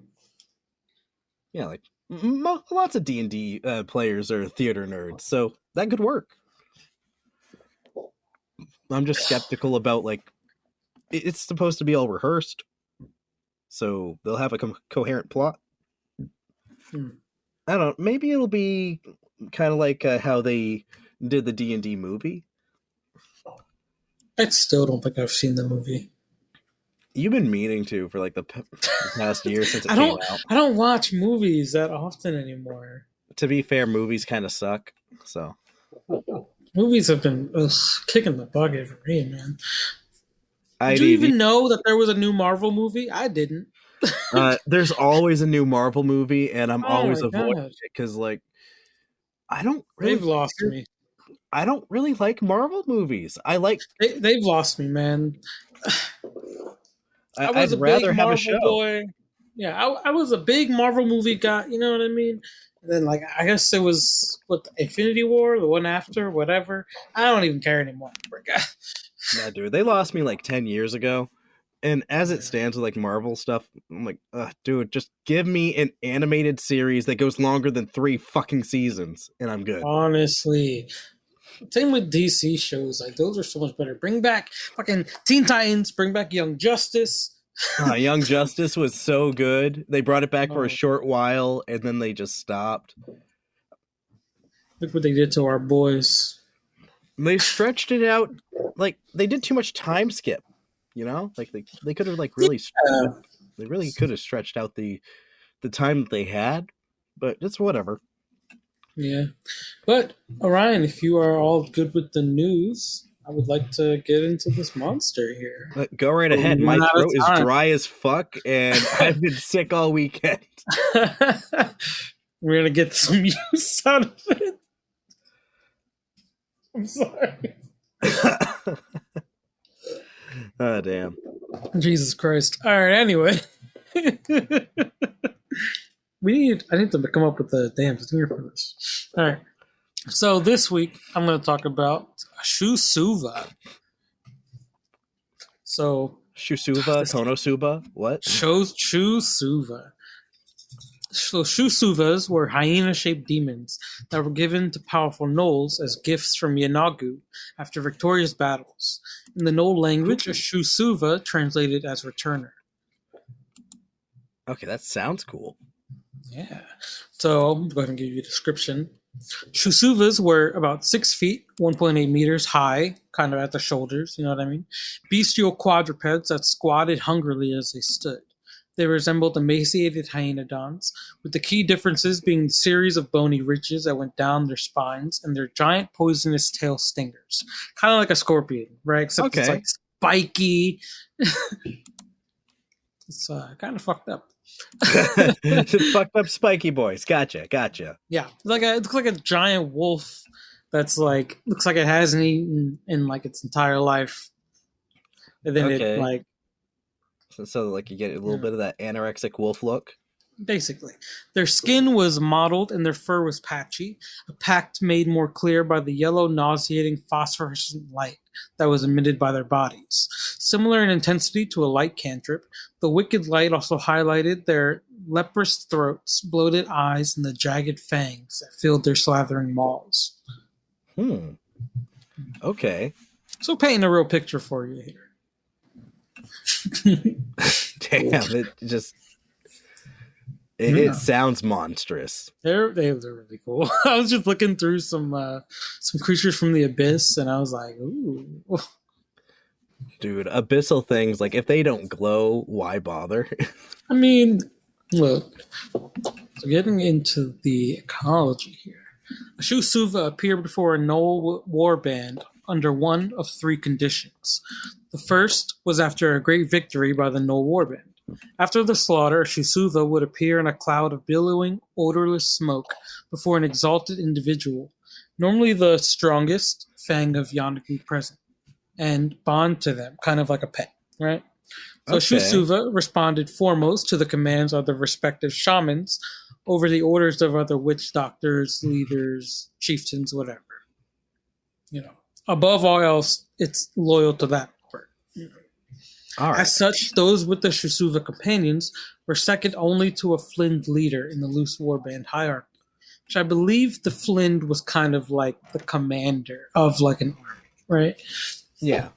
Yeah, like lots of D&D players are theater nerds, so that could work. I'm just skeptical about, like, it's supposed to be all rehearsed, so they'll have a coherent plot. I don't know, maybe it'll be kind of like how they did the D&D movie. I still don't think I've seen the movie. You've been meaning to for like the past year since it came out. I don't watch movies that often anymore. To be fair, movies kind of suck. So movies have been kicking the bucket for me, man. Did you IDB, even know that there was a new Marvel movie? I didn't. There's always a new Marvel movie, and I'm always avoiding it because, like, I don't really. They've lost me. I don't really like Marvel movies. They've lost me, man. I'd rather have a show. Boy. Yeah, I was a big Marvel movie guy. You know what I mean? And then, like, I guess it was Infinity War, the one after, whatever. I don't even care anymore. Yeah, dude, they lost me like 10 years ago. And as it stands with like Marvel stuff, I'm like, dude, just give me an animated series that goes longer than 3 fucking seasons, and I'm good. Honestly. Same with DC shows. Like, those are so much better. Bring back fucking Teen Titans. Bring back Young Justice. Young Justice was so good. They brought it back for Oh. a short while, and then they just stopped. Look what they did to our boys. And they stretched it out. Like, they did too much time skip, Like, they could have, like, really... They really could have stretched out the time that they had, but it's whatever. Yeah. But, Orion, if you are all good with the news, I would like to get into this monster here. Go right ahead. We're My out of throat is time. dry as fuck, and I've been sick all weekend. We're going to get some use out of it. I'm sorry. Oh, damn. Jesus Christ. All right, anyway. I need to come up with a damn stinger for this. All right. So this week, I'm going to talk about Shusuva. So... Shusuva, Konosuba, what? Shusuva. So Shusuvas were hyena-shaped demons that were given to powerful gnolls as gifts from Yanagu after victorious battles. In the Gnoll language, a Shusuva translated as returner. Okay, that sounds cool. Yeah. So I'll go ahead and give you a description. Shusuvas were about 6 feet, 1.8 meters high, kind of at the shoulders, you know what I mean? Bestial quadrupeds that squatted hungrily as they stood. They resembled emaciated hyenodons, with the key differences being the series of bony ridges that went down their spines and their giant poisonous tail stingers. Kind of like a scorpion, right? Except it's like spiky. It's kind of fucked up. Fucked up spiky boys. Gotcha. Yeah. It looks like a giant wolf that's like, looks like it hasn't eaten in like its entire life. And then it like... So like you get a little bit of that anorexic wolf look. Basically. Their skin was mottled and their fur was patchy, a pact made more clear by the yellow, nauseating phosphorescent light that was emitted by their bodies. Similar in intensity to a light cantrip, the wicked light also highlighted their leprous throats, bloated eyes, and the jagged fangs that filled their slathering maws. Okay. So painting a real picture for you here. Damn, it sounds monstrous. They're really cool. I was just looking through some creatures from the abyss, and I was like, ooh. Dude, abyssal things, like, if they don't glow, why bother? I mean, look. So getting into the ecology here. A Shusuva appeared before a Gnoll warband under one of 3 conditions. The first was after a great victory by the Gnoll warband. After the slaughter, Shusuva would appear in a cloud of billowing, odorless smoke before an exalted individual, normally the strongest Fang of Yanagu present, and bond to them, kind of like a pet, right? So Shusuva responded foremost to the commands of the respective shamans over the orders of other witch doctors, leaders, chieftains, whatever. Above all else, it's loyal to that part. All right. As such, those with the Shusuva companions were second only to a Flind leader in the loose warband hierarchy, which I believe the Flind was kind of like the commander of like an army, right? Yeah.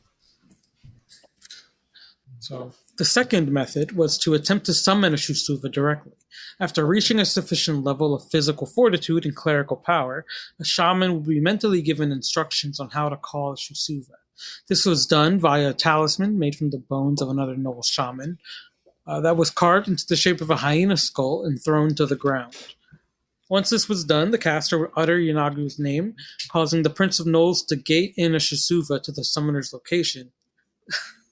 So the second method was to attempt to summon a Shusuva directly. After reaching a sufficient level of physical fortitude and clerical power, a shaman would be mentally given instructions on how to call a Shusuva. This was done via a talisman made from the bones of another Gnoll shaman that was carved into the shape of a hyena skull and thrown to the ground. Once this was done, the caster would utter Yanagu's name, causing the Prince of Gnolls to gate in a Shusuva to the summoner's location.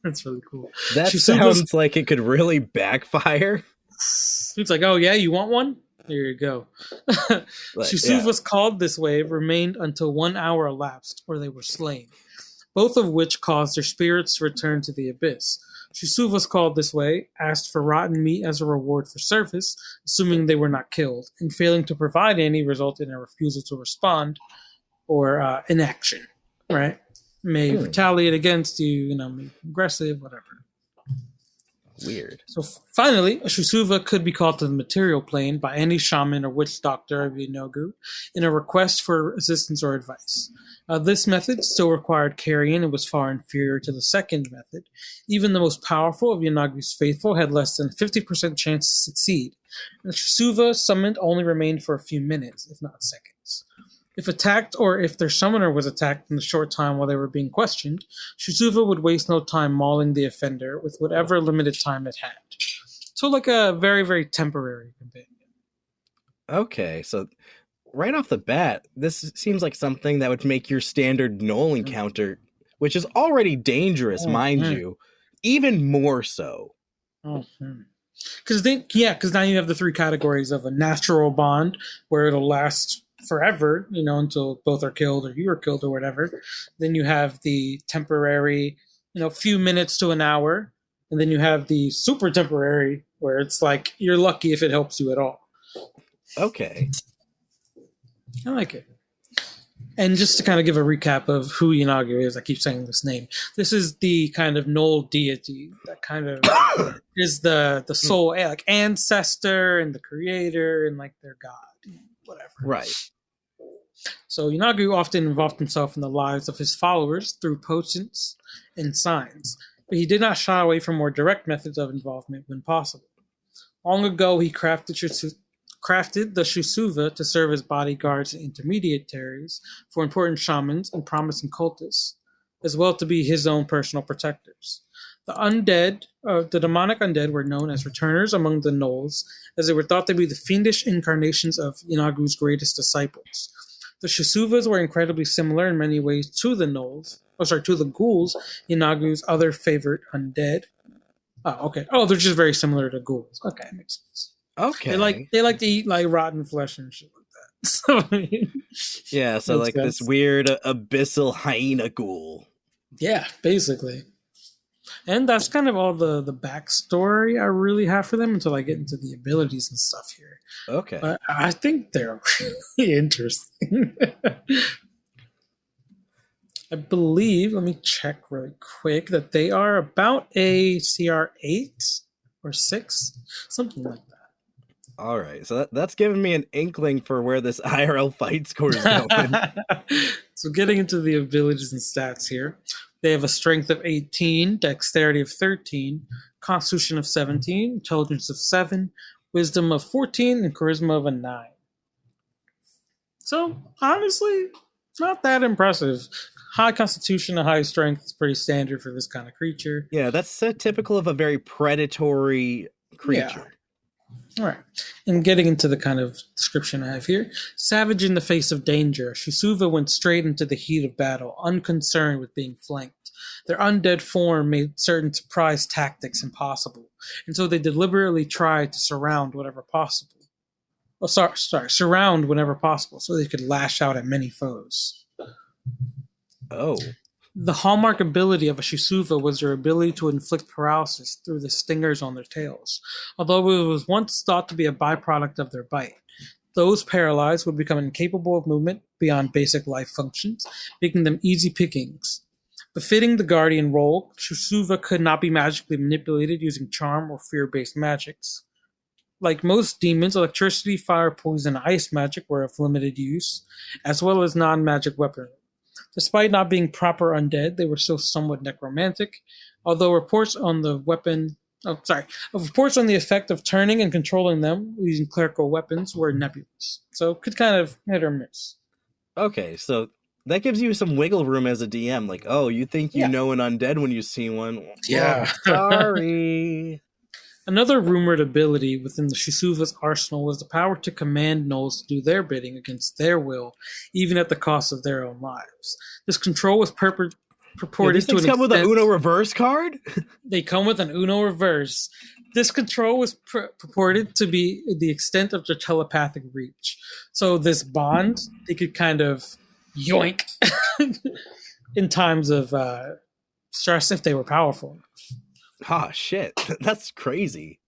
That's really cool. That sounds like it could really backfire. It's like, oh yeah, you want one? Here you go. Shusuvas called this way remained until 1 hour elapsed, or they were slain, both of which caused their spirits to return to the abyss. Shusuvas called this way asked for rotten meat as a reward for service, assuming they were not killed, and failing to provide any resulted in a refusal to respond or inaction, right? May retaliate against you, may be aggressive, whatever. Weird. So finally, a Shusuva could be called to the material plane by any shaman or witch doctor of Yanagu in a request for assistance or advice. This method still required carrying and was far inferior to the second method. Even the most powerful of Yanagi's faithful had less than 50% chance to succeed. And Shusuva summoned only remained for a few minutes, if not seconds. If attacked or if their summoner was attacked in the short time while they were being questioned, Shusuva would waste no time mauling the offender with whatever limited time it had. So like a very, very temporary companion. Okay, so right off the bat, this seems like something that would make your standard null encounter, which is already dangerous, mind you, even more so. Because now you have the three categories of a natural bond where it'll last forever, until both are killed or you are killed or whatever. Then you have the temporary, few minutes to an hour, and then you have the super temporary where it's like you're lucky if it helps you at all. Okay. I like it. And just to kind of give a recap of who Yanagi is, I keep saying this name. This is the kind of null deity that kind of is the soul, like ancestor and the creator and like their god, whatever. Right. So Yanagi often involved himself in the lives of his followers through potions and signs, but he did not shy away from more direct methods of involvement when possible. Long ago, he crafted the Shusuva to serve as bodyguards and intermediaries for important shamans and promising cultists, as well to be his own personal protectors. The demonic undead were known as returners among the gnolls, as they were thought to be the fiendish incarnations of Inagu's greatest disciples. The Shusuvas were incredibly similar in many ways to the ghouls, Inagu's other favorite undead. Oh, okay. Oh, they're just very similar to ghouls. Okay, makes sense. Okay. They like to eat like rotten flesh and shit like that. So so like sense. This weird abyssal hyena ghoul. Yeah, basically. And that's kind of all the backstory I really have for them until I get into the abilities and stuff here. Okay. But I think they're really interesting. I believe, let me check really quick, that they are about a CR 8 or 6, something like that. All right, so that's giving me an inkling for where this IRL fight score is going. So getting into the abilities and stats here, they have a strength of 18, dexterity of 13, constitution of 17, intelligence of 7, wisdom of 14, and charisma of a 9. So honestly, not that impressive. High constitution and high strength is pretty standard for this kind of creature. Yeah, that's typical of a very predatory creature. Yeah. All right. And getting into the kind of description I have here. Savage in the face of danger, Shusuva went straight into the heat of battle, unconcerned with being flanked. Their undead form made certain surprise tactics impossible, and so they deliberately tried to surround whenever possible. Surround whenever possible, so they could lash out at many foes. Oh. The hallmark ability of a Shusuva was their ability to inflict paralysis through the stingers on their tails, although it was once thought to be a byproduct of their bite. Those paralyzed would become incapable of movement beyond basic life functions, making them easy pickings. Befitting the guardian role, Shusuva could not be magically manipulated using charm or fear-based magics. Like most demons, electricity, fire, poison, and ice magic were of limited use, as well as non-magic weaponry. Despite not being proper undead, they were still somewhat necromantic, although reports on the effect of turning and controlling them using clerical weapons were nebulous. So could kind of hit or miss. Okay, so that gives you some wiggle room as a DM. Like, oh, you think you know an undead when you see one? Yeah. Well, sorry. Another rumored ability within the Shusuva's arsenal was the power to command gnolls to do their bidding against their will, even at the cost of their own lives. This control was purported to come with an Uno reverse card? They come with an Uno reverse. This control was purported to be the extent of their telepathic reach. So this bond, they could kind of yoink in times of stress if they were powerful. Ah, shit. That's crazy.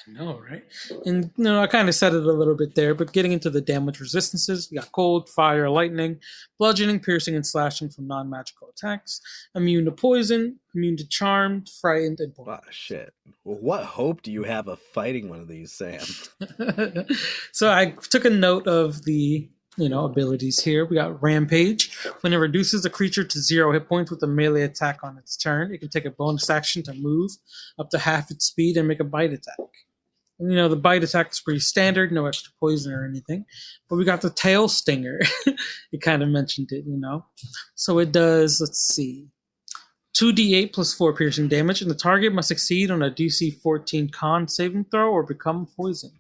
I know, right? And, I kind of said it a little bit there, but getting into the damage resistances, we got cold, fire, lightning, bludgeoning, piercing, and slashing from non-magical attacks, immune to poison, immune to charmed, frightened, and poisoned. Ah, shit. Well, what hope do you have of fighting one of these, Sam? So I took a note of the abilities here. We got Rampage. When it reduces a creature to 0 hit points with a melee attack on its turn, it can take a bonus action to move up to half its speed and make a bite attack. And, the bite attack is pretty standard, no extra poison or anything. But we got the Tail Stinger. You kind of mentioned it, So it does, let's see, 2d8 plus 4 piercing damage, and the target must succeed on a DC 14 con saving throw or become poisoned.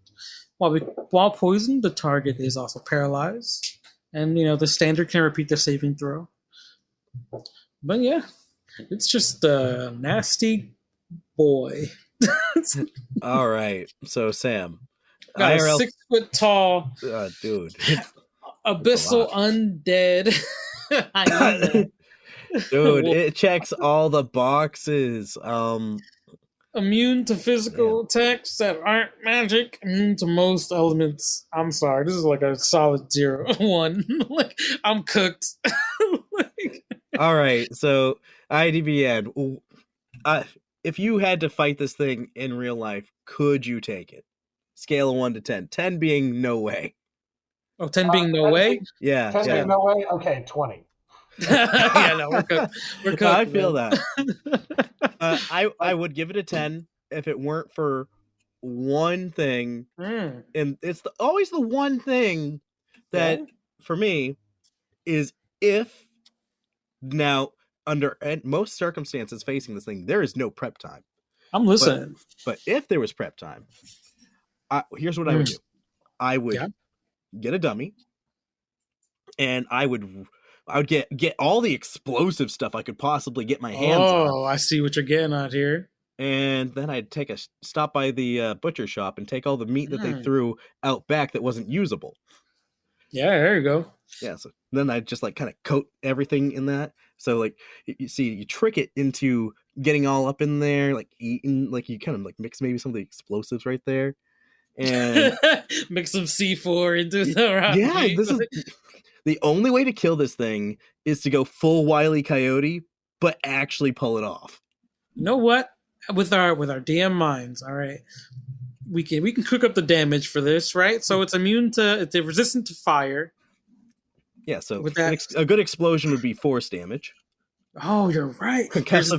While poisoned, the target is also paralyzed, and the standard can repeat the saving throw. But yeah, it's just a nasty boy. All right, so Sam, got a 6 foot tall, dude, abyssal undead. I know that. Dude, it checks all the boxes. Immune to physical attacks that aren't magic. Immune to most elements. I'm sorry, this is like a solid 0-1. Like, I'm cooked. All right, so IDBN. If you had to fight this thing in real life, could you take it? Scale of 1 to 10. 10 being no way. Oh, 10 being no way? Yeah. 10 being no way? Okay, 20. Yeah, no, we're cooked. We're cooked. I feel that. I would give it a 10 if it weren't for one thing, and it's always the one thing that for me is if now under most circumstances facing this thing, there is no prep time. I'm listening. But if there was prep time, here's what I would do. I would get a dummy, and I would get all the explosive stuff I could possibly get my hands on. Oh, I see what you're getting at here. And then I'd stop by the butcher shop and take all the meat that they threw out back that wasn't usable. Yeah, there you go. Yeah, so then I'd just kind of coat everything in that. So you trick it into getting all up in there, eating, you kind of mix maybe some of the explosives right there. And mix some C4 into the rock. Yeah, this is the only way to kill this thing is to go full Wile E. Coyote, but actually pull it off. You know what? With our DM minds, all right, we can cook up the damage for this, right? So it's it's resistant to fire. Yeah, so with that, a good explosion would be force damage. Oh, you're right.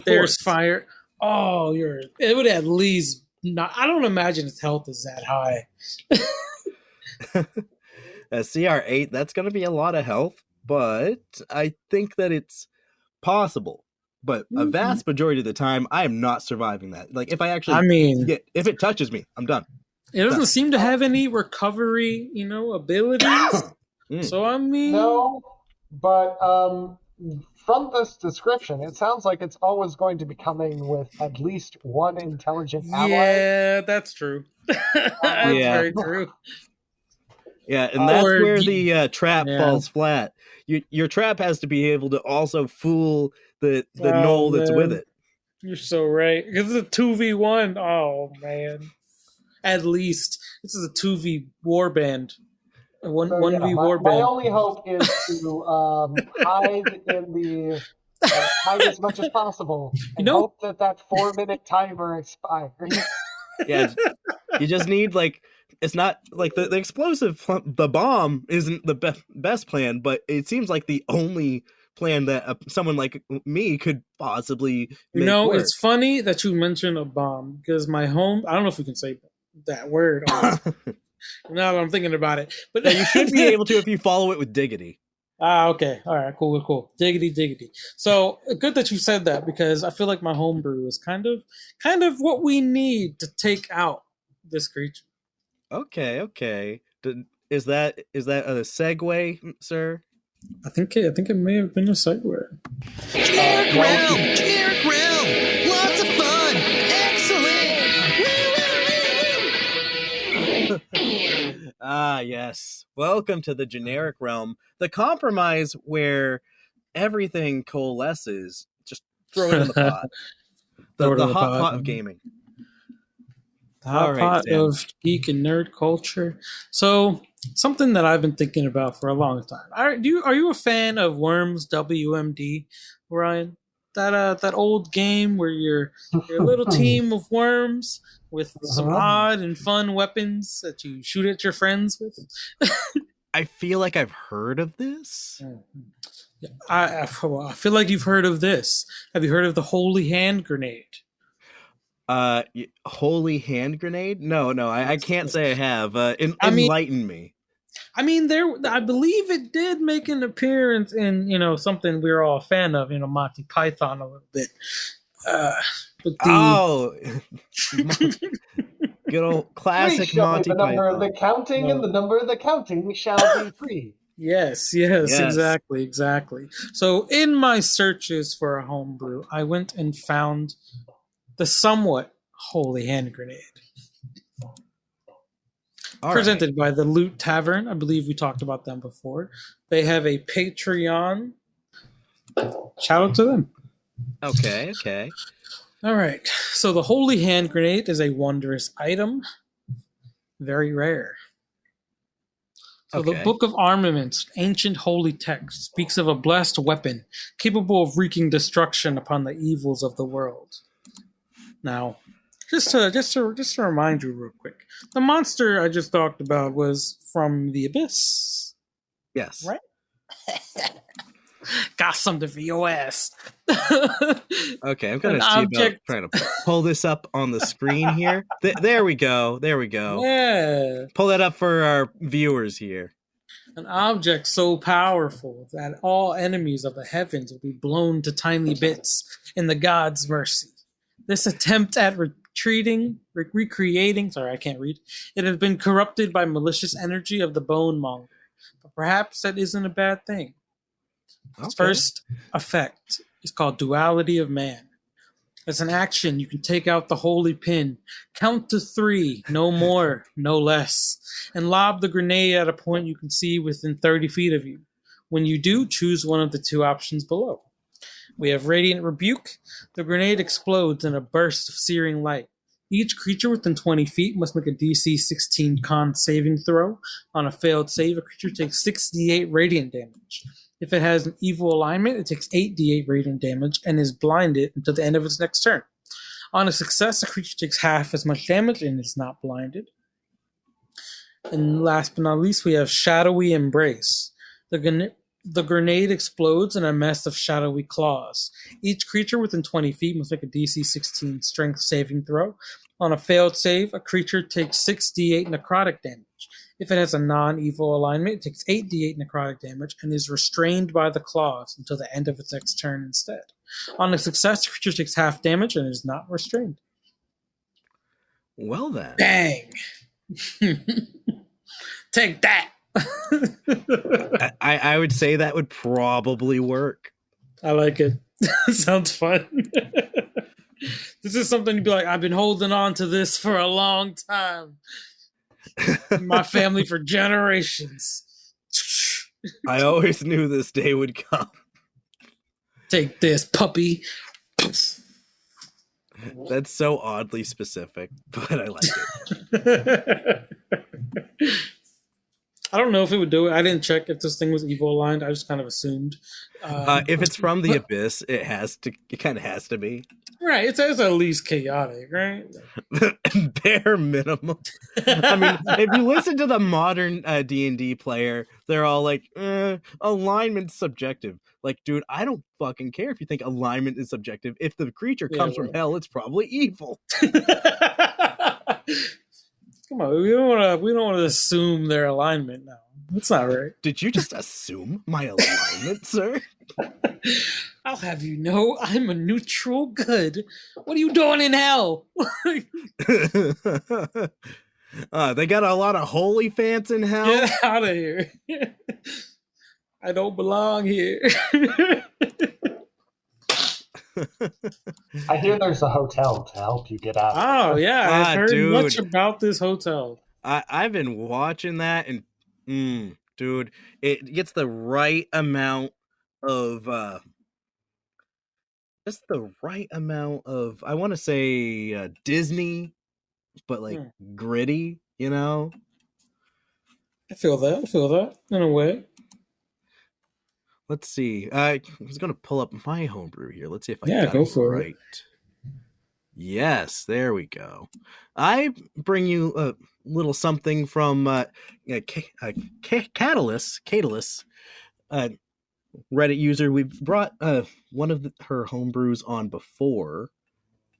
There's fire. Oh, it would at least not. I don't imagine its health is that high. CR8, that's going to be a lot of health, but I think that it's possible. But a vast majority of the time, I am not surviving that. If I actually, if it touches me, I'm done. It doesn't seem to have any recovery, abilities. So no, but from this description, it sounds like it's always going to be coming with at least one intelligent ally. Yeah, that's true. That's very true. Yeah, and that's where the trap falls flat. Your trap has to be able to also fool the gnoll that's with it. You're so right. Because it's a 2v1. Oh, man. At least. This is a 2v warband. A 1v warband. My only hope is to hide hide as much as possible and hope that 4-minute timer expires. Yeah, you just need it's not the explosive, the bomb isn't the best plan, but it seems like the only plan that someone like me could possibly make work. It's funny that you mentioned a bomb because I don't know if we can say that word. Now that I'm thinking about it, but you should be able to if you follow it with diggity. Okay, all right, cool, diggity. So good that you said that because I feel like my homebrew is kind of what we need to take out this creature. Okay. Is that a segue, sir? I think it may have been a segue. Generic realm, lots of fun, excellent. Yes. Welcome to the generic realm, the compromise where everything coalesces. Just throw it in the pot. The hot pot of gaming. The hot pot of geek and nerd culture. So something that I've been thinking about for a long time. Are you a fan of Worms WMD, Ryan? That old game where you're a little team of worms with some odd and fun weapons that you shoot at your friends with. I feel like I've heard of this. I feel like you've heard of this. Have you heard of the holy hand grenade? Holy hand grenade? No, I can't say I have. I mean, Enlighten me. I believe it did make an appearance in, something we we're all a fan of, Monty Python a little bit. But good old classic Please show Monty me the number of Python. the counting, and the number of the counting shall be free. Yes, exactly. So in my searches for a homebrew, I went and found the somewhat holy hand grenade. Presented by the Loot Tavern. I believe we talked about them before. They have a Patreon. Shout out to them. Okay. All right. So the holy hand grenade is a wondrous item. Very rare. So the Book of Armaments, ancient holy text, speaks of a blessed weapon capable of wreaking destruction upon the evils of the world. Now, just to remind you real quick, the monster I just talked about was from the Abyss. Yes. Right? Got something for your ass. Okay, I'm gonna see about trying to pull this up on the screen here. There we go. Yeah. Pull that up for our viewers here. An object so powerful that all enemies of the heavens will be blown to tiny bits in the gods' mercy. This attempt at recreating, sorry, I can't read. It has been corrupted by malicious energy of the bone monger. But perhaps that isn't a bad thing. Its first effect is called Duality of Man. As an action, you can take out the holy pin, count to 3, no more, no less, and lob the grenade at a point you can see within 30 feet of you. When you do, choose one of the 2 options below. We have Radiant Rebuke. The grenade explodes in a burst of searing light. Each creature within 20 feet must make a DC 16 con saving throw. On a failed save, a creature takes 6d8 radiant damage. If it has an evil alignment, it takes 8d8 radiant damage and is blinded until the end of its next turn. On a success, a creature takes half as much damage and is not blinded. And last but not least, we have Shadowy Embrace. The grenade explodes in a mess of shadowy claws. Each creature within 20 feet must make a DC 16 strength saving throw. On a failed save, a creature takes 6d8 necrotic damage. If it has a non-evil alignment, it takes 8d8 necrotic damage and is restrained by the claws until the end of its next turn instead. On a success, the creature takes half damage and is not restrained. Well then. Bang! Take that! I would say that would probably work. I like it. Sounds fun. This is something you'd be like, I've been holding on to this for a long time. My family for generations. I always knew this day would come. Take this, puppy. That's so oddly specific, but I like it. I don't know if it would do it. I didn't check if this thing was evil aligned. I just kind of assumed. If it's from the Abyss, it kind of has to be. Right. It's at least chaotic, right? Bare minimum. I mean, if you listen to the modern D&D player, they're all like, alignment's subjective. Like, dude, I don't fucking care if you think alignment is subjective. If the creature comes from hell, it's probably evil. Come on, we don't want to assume their alignment now. That's not right. Did you just assume my alignment, sir? I'll have you know I'm a neutral good. What are you doing in hell? They got a lot of holy fans in hell. Get out of here. I don't belong here. I hear there's a hotel to help you get out. Oh, yeah. I've heard much dude. about this hotel. I've been watching that, and dude, it gets the right amount of just the right amount of, I want to say Disney, but like gritty, you know? I feel that in a way. Let's see. I was going to pull up my homebrew here. Let's see if I got go it for right. it. Yes, there we go. I bring you a little something from Catalyst, Reddit user. We've brought one of her homebrews on before,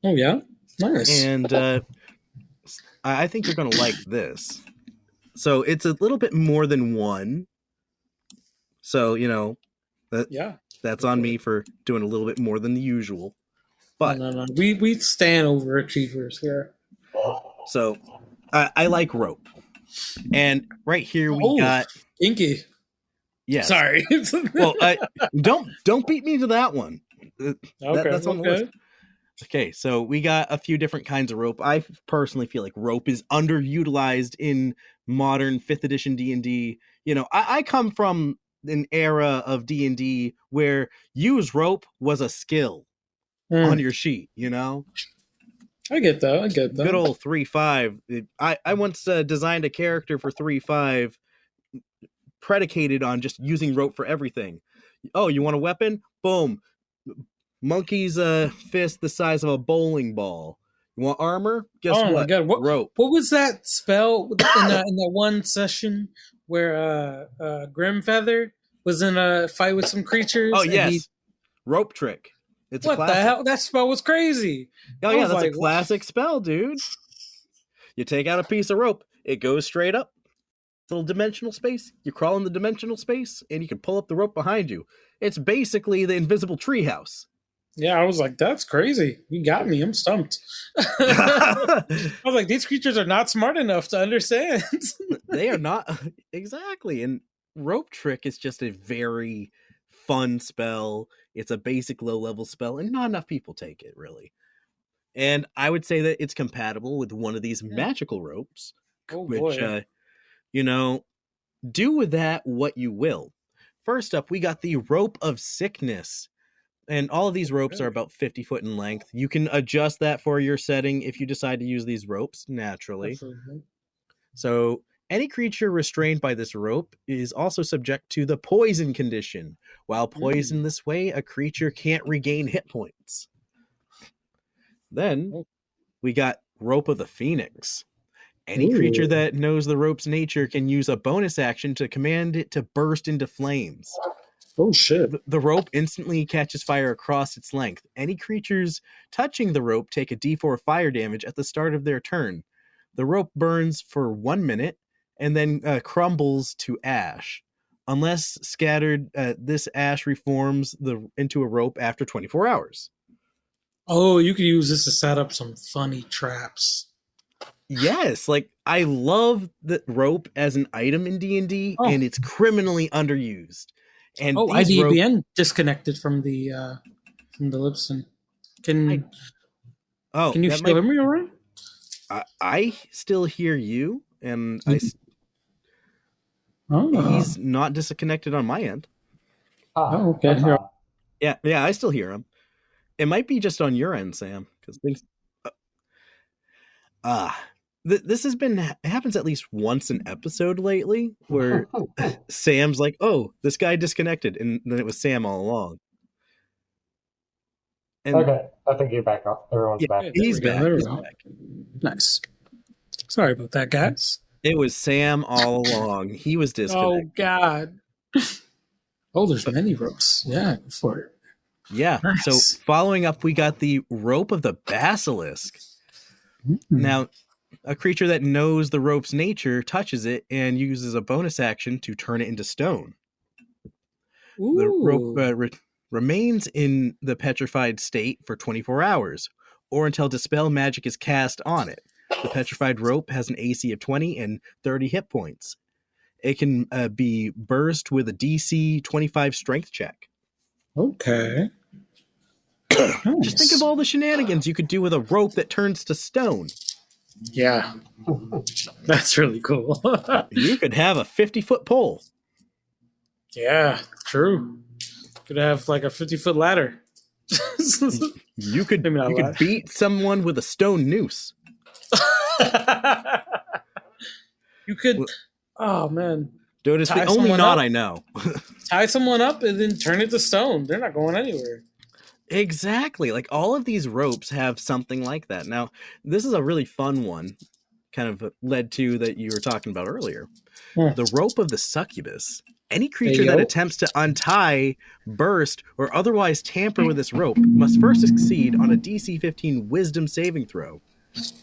Oh yeah, nice. and I think you're going to like this. So it's a little bit more than one. So, Yeah, that's on me for doing a little bit more than the usual. But no. We stand overachievers here. so I like rope. And right here we Oh, got Inky. yes. Sorry. Well, don't beat me to that one. That's on the list. Okay, so we got a few different kinds of rope. I personally feel like rope is underutilized in modern 5th edition D&D. I come from an era of D&D where use rope was a skill on your sheet, I get that. Good old 3.5. I once designed a character for 3.5 predicated on just using rope for everything. Oh, you want a weapon? Boom. Monkey's fist the size of a bowling ball. You want armor? Guess what? My God. Rope. What was that spell in that one session where Grimfeather was in a fight with some creatures? Oh yes, rope trick. It's what the hell? That spell was crazy. Oh yeah, that's a classic spell, dude. You take out a piece of rope, it goes straight up. Little dimensional space. You crawl in the dimensional space, and you can pull up the rope behind you. It's basically the invisible treehouse. Yeah, I was like, that's crazy. You got me. I'm stumped. I was like, these creatures are not smart enough to understand. They are not. Exactly. And rope trick is just a very fun spell. It's a basic low-level spell, and not enough people take it, really. And I would say that it's compatible with one of these magical ropes, which, do with that what you will. First up, we got the Rope of Sickness. And all of these ropes are about 50 foot in length. You can adjust that for your setting if you decide to use these ropes naturally. Absolutely. So any creature restrained by this rope is also subject to the poison condition. While poisoned this way, a creature can't regain hit points. Then we got Rope of the Phoenix. Any creature that knows the rope's nature can use a bonus action to command it to burst into flames. Oh, shit. The rope instantly catches fire across its length. Any creatures touching the rope take a d4 fire damage at the start of their turn. The rope burns for 1 minute and then crumbles to ash. Unless scattered, this ash reforms into a rope after 24 hours. Oh, you could use this to set up some funny traps. Yes, I love the rope as an item in D&D, and it's criminally underused. And IDBN disconnected from the Libsyn. Can you still hear me all right? I still hear you, and he's not disconnected on my end. Oh, okay. Yeah, I still hear him. It might be just on your end, Sam, because things. This happens at least once an episode lately, where Sam's like, "Oh, this guy disconnected," and then it was Sam all along. And okay, I think you're back up. Everyone's back. He's back. Nice. Sorry about that, guys. It was Sam all along. He was disconnected. Oh God. Oh, there's many ropes. Yeah, go for it. Yeah. Nice. So following up, we got the Rope of the Basilisk. Now, a creature that knows the rope's nature touches it and uses a bonus action to turn it into stone. Ooh. The rope remains in the petrified state for 24 hours, or until Dispel Magic is cast on it. The petrified rope has an AC of 20 and 30 hit points. It can be burst with a DC 25 strength check. Okay. Just think of all the shenanigans you could do with a rope that turns to stone. Yeah. That's really cool. You could have a 50-foot pole. Yeah, true. Could have like a 50-foot ladder. You could beat someone with a stone noose. You could. Oh man, dude, it's the only knot I know. Tie someone up and then turn it to stone. They're not going anywhere. Exactly. Like all of these ropes have something like that. Now, this is a really fun one, kind of led to that you were talking about earlier. The rope of the succubus. Any creature that attempts to untie, burst, or otherwise tamper with this rope must first succeed on a DC 15 wisdom saving throw,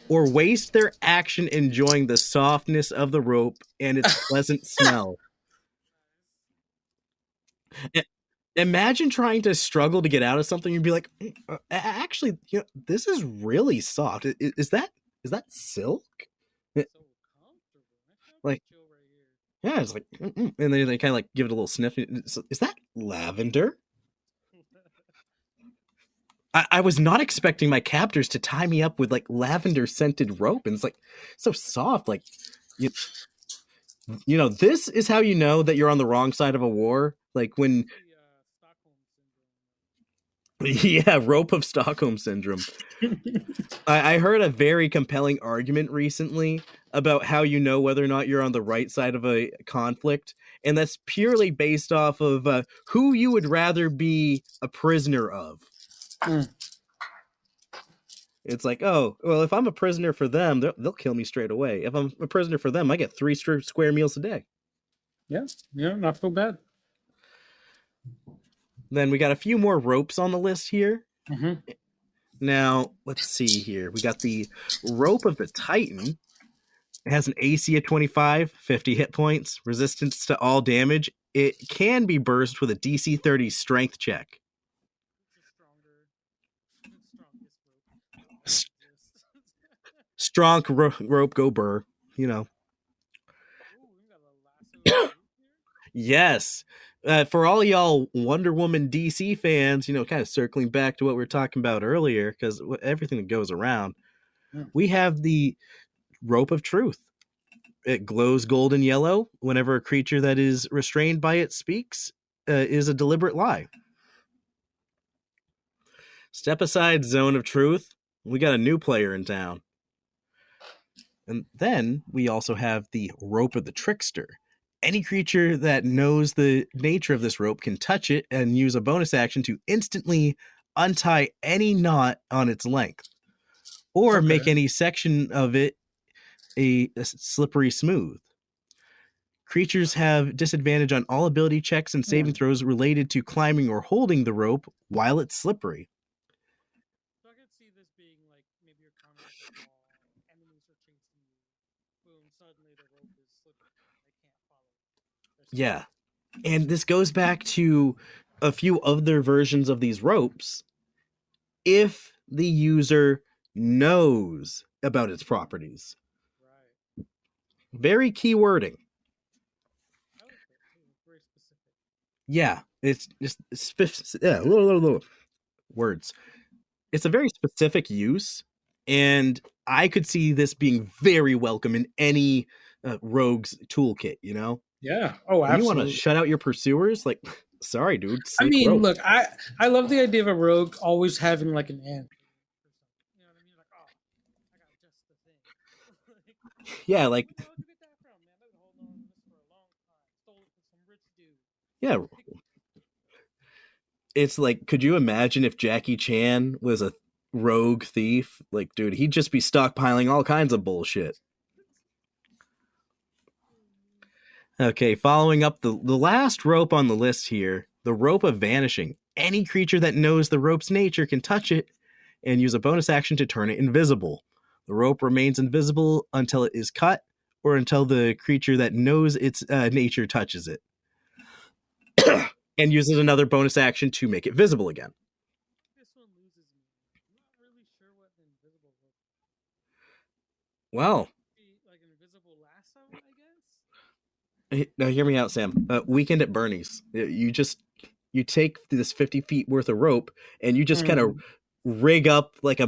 or waste their action enjoying the softness of the rope and its pleasant smell. Imagine trying to struggle to get out of something. You'd be like, actually, this is really soft. Is that silk? Like, yeah, it's like, and then they kind of like give it a little sniff. Is that lavender? I was not expecting my captors to tie me up with like lavender scented rope, and it's like so soft. Like, you know, this is how you know that you're on the wrong side of a war. Like when, yeah, rope of Stockholm syndrome. I heard a very compelling argument recently about how you know whether or not you're on the right side of a conflict, and that's purely based off of who you would rather be a prisoner of. It's like, oh, well, if I'm a prisoner for them, they'll kill me straight away. If I'm a prisoner for them, I get 3 square meals a day. Yeah, not so bad. Then we got a few more ropes on the list here. Mm-hmm. Now, let's see here. We got the rope of the Titan. It has an AC of 25, 50 hit points, resistance to all damage. It can be burst with a DC 30 strength check. Strong rope go burr, you know. Yes. For all y'all Wonder Woman DC fans, you know, kind of circling back to what we were talking about earlier, because everything that goes around, we have the rope of truth. It glows golden yellow whenever a creature that is restrained by it speaks is a deliberate lie. Step aside, zone of truth. We got a new player in town. And then we also have the rope of the trickster. Any creature that knows the nature of this rope can touch it and use a bonus action to instantly untie any knot on its length, or make any section of it a slippery smooth. Creatures have disadvantage on all ability checks and saving throws related to climbing or holding the rope while it's slippery. So I could see this being like maybe you're climbing up a wall, enemies are chasing you, boom, suddenly the rope is slippery, they can't follow. Yeah, and this goes back to a few other versions of these ropes. If the user knows about its properties. Right. Very key wording. Very specific. Yeah, it's just little words. It's a very specific use, and I could see this being very welcome in any rogue's toolkit, you know? Yeah. Oh, absolutely. You want to shut out your pursuers? Like, sorry, dude. I mean, rope. look, I love the idea of a rogue always having like an end. You know what I mean? Like, oh, I got just the thing. Yeah, like. Where'd you get that from, man? I've been holding on to this for a long time. Stole it from some rich dude. Yeah. It's like, could you imagine if Jackie Chan was a rogue thief? Like, dude, he'd just be stockpiling all kinds of bullshit. Okay, following up the last rope on the list here, the rope of vanishing. Any creature that knows the rope's nature can touch it and use a bonus action to turn it invisible. The rope remains invisible until it is cut or until the creature that knows its nature touches it. And uses another bonus action to make it visible again. This one loses me. I'm not really sure what the invisible rope is. Well. Like an invisible lasso, I guess? Now hear me out, Sam. Weekend at Bernie's. You take this 50 feet worth of rope and you just kind of rig up like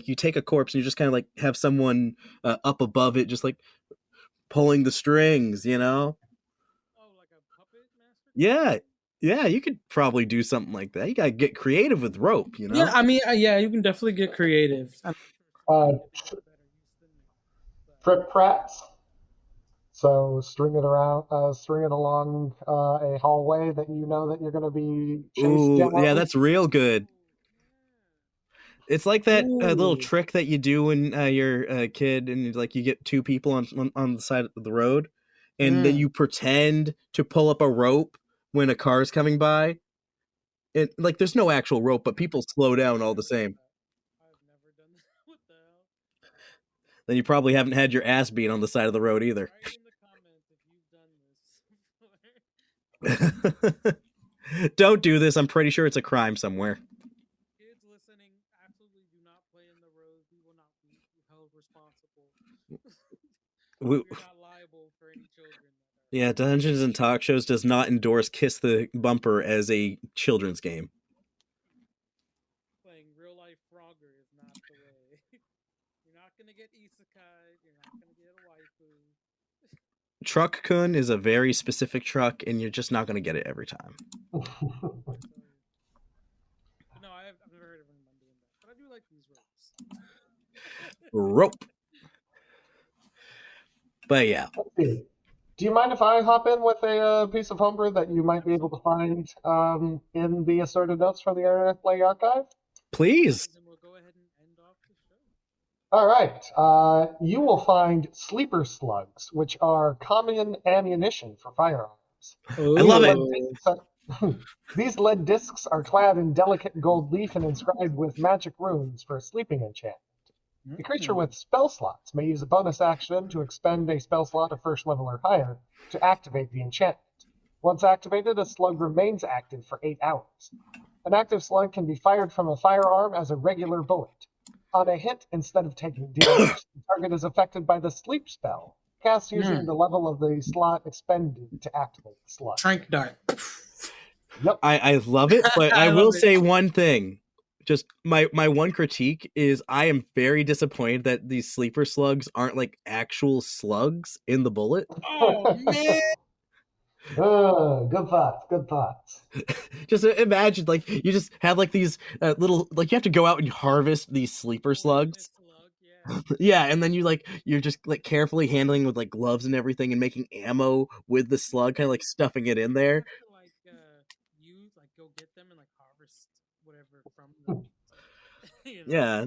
you take a corpse and you just kind of like have someone up above it, just like pulling the strings, you know? Oh, like a puppet master? Yeah, you could probably do something like that. You gotta get creative with rope, you know? Yeah, I mean, you can definitely get creative. Trip Prats. So string it along a hallway that you know that you're going to be chased Ooh, yeah, down. that's real good. It's like that little Ooh. trick that you do when you're a kid and like you get two people on the side of the road, and then Mm. you pretend to pull up a rope when a car's coming by. And like, there's no actual rope, but people slow down all the same. I've never done that. What the hell? Then you probably haven't had your ass beat on the side of the road either. Write in the comments if you've done this. Don't do this. I'm pretty sure it's a crime somewhere. Kids listening, absolutely do not play in the road. We will not be held responsible. We- We're not liable for any children. Yeah, Dungeons and Talkshows does not endorse Kiss the Bumper as a children's game. Playing real life Frogger is not the way. You're not gonna get isekai. You're not gonna get a waifu. Truck Kun is a very specific truck, and you're just not going to get it every time. But no, I've never heard of anyone doing that. But I do like these ropes. Rope. But yeah. Let's see. Do you mind if I hop in with a piece of homebrew that you might be able to find in the assorted notes from the Earthly Archive? Please. And we'll go ahead and end off the show. All right. You will find sleeper slugs, which are common ammunition for firearms. I love it. These lead discs are clad in delicate gold leaf and inscribed with magic runes for a sleeping enchantment. The creature with spell slots may use a bonus action to expend a spell slot of first level or higher to activate the enchantment. Once activated, a slug remains active for 8 hours. An active slug can be fired from a firearm as a regular bullet. On a hit, instead of taking damage, the target is affected by the sleep spell, cast using the level of the slot expended to activate the slug. Trank dart. Yep. I love it, but I will love it. say one thing. Just my one critique is I am very disappointed that these sleeper slugs aren't like actual slugs in the bullet. Oh man! Good thoughts. Good thoughts. Just imagine like you just have like these little like you have to go out and harvest these sleeper slugs. Yeah, and then you're just like carefully handling with like gloves and everything and making ammo with the slug, kind of like stuffing it in there. You go get them and like harvest whatever from them. You know? Yeah,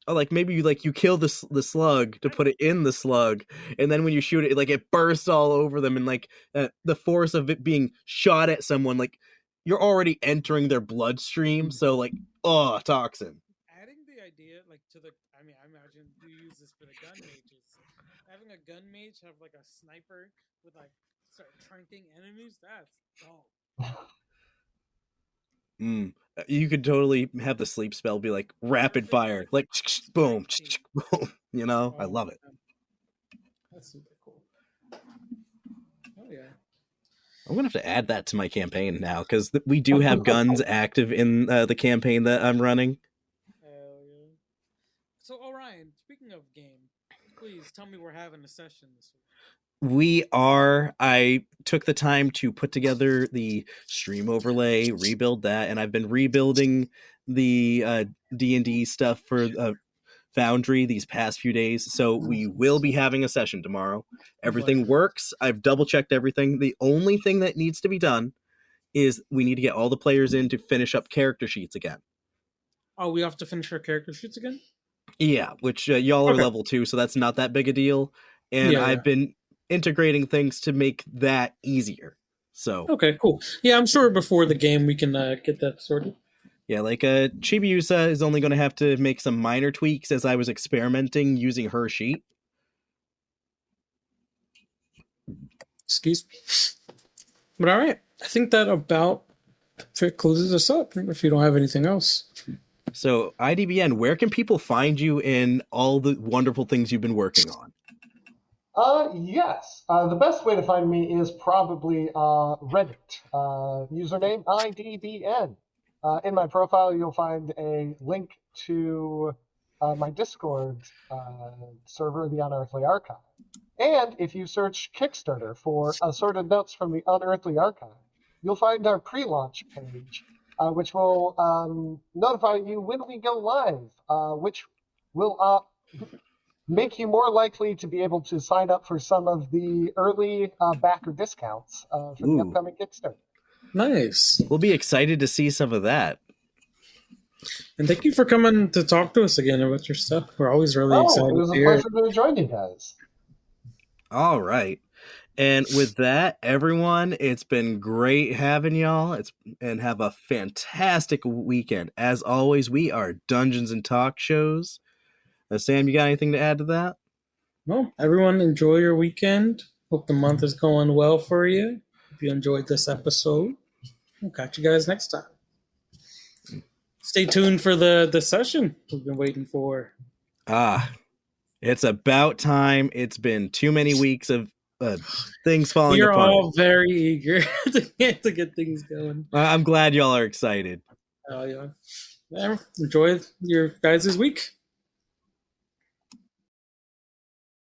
or like maybe you kill the slug to put it in the slug, and then when you shoot it, like it bursts all over them, and like the force of it being shot at someone, like you're already entering their bloodstream, so like toxin. Adding the idea like to the, I mean, I imagine you use this for the gun mages. Having a gun mage have like a sniper with like start tranking enemies, that's dope. You could totally have the sleep spell be like rapid fire, like boom, boom. You know, I love it. That's super cool. Oh yeah. I'm gonna have to add that to my campaign now because we do have guns active in the campaign that I'm running. Hell yeah. So Orion, speaking of game, please tell me we're having a session this week. We are. I took the time to put together the stream overlay, rebuild that, and I've been rebuilding the D&D stuff for Foundry these past few days. So we will be having a session tomorrow. Everything works. I've double checked everything. The only thing that needs to be done is we need to get all the players in to finish up character sheets again. Oh, we have to finish our character sheets again? Yeah, which y'all are level 2, so that's not that big a deal. And I've been integrating things to make that easier. So okay, cool. Yeah, I'm sure before the game we can get that sorted. Yeah, like Chibiusa is only going to have to make some minor tweaks as I was experimenting using her sheet. Excuse me. But all right, I think that about closes us up if you don't have anything else. So IDBN, where can people find you in all the wonderful things you've been working on? Yes. The best way to find me is probably Reddit. Username IDBN. In my profile, you'll find a link to my Discord server, the Unearthly Archive. And if you search Kickstarter for assorted notes from the Unearthly Archive, you'll find our pre-launch page, which will notify you when we go live, which will make you more likely to be able to sign up for some of the early backer discounts for the Ooh. upcoming Kickstarter. Nice. We'll be excited to see some of that. And thank you for coming to talk to us again about your stuff. We're always really excited It was to a hear it. pleasure to join you guys. All right. And with that, everyone, it's been great having y'all. And have a fantastic weekend. As always, we are Dungeons and Talk Shows. Sam, you got anything to add to that? Well, everyone, enjoy your weekend. Hope the month is going well for you. If you enjoyed this episode, we'll catch you guys next time. Stay tuned for the session we've been waiting for. It's about time. It's been too many weeks of things falling You're apart. all very eager to get things going. I'm glad y'all are excited. Yeah. Enjoy your guys' week.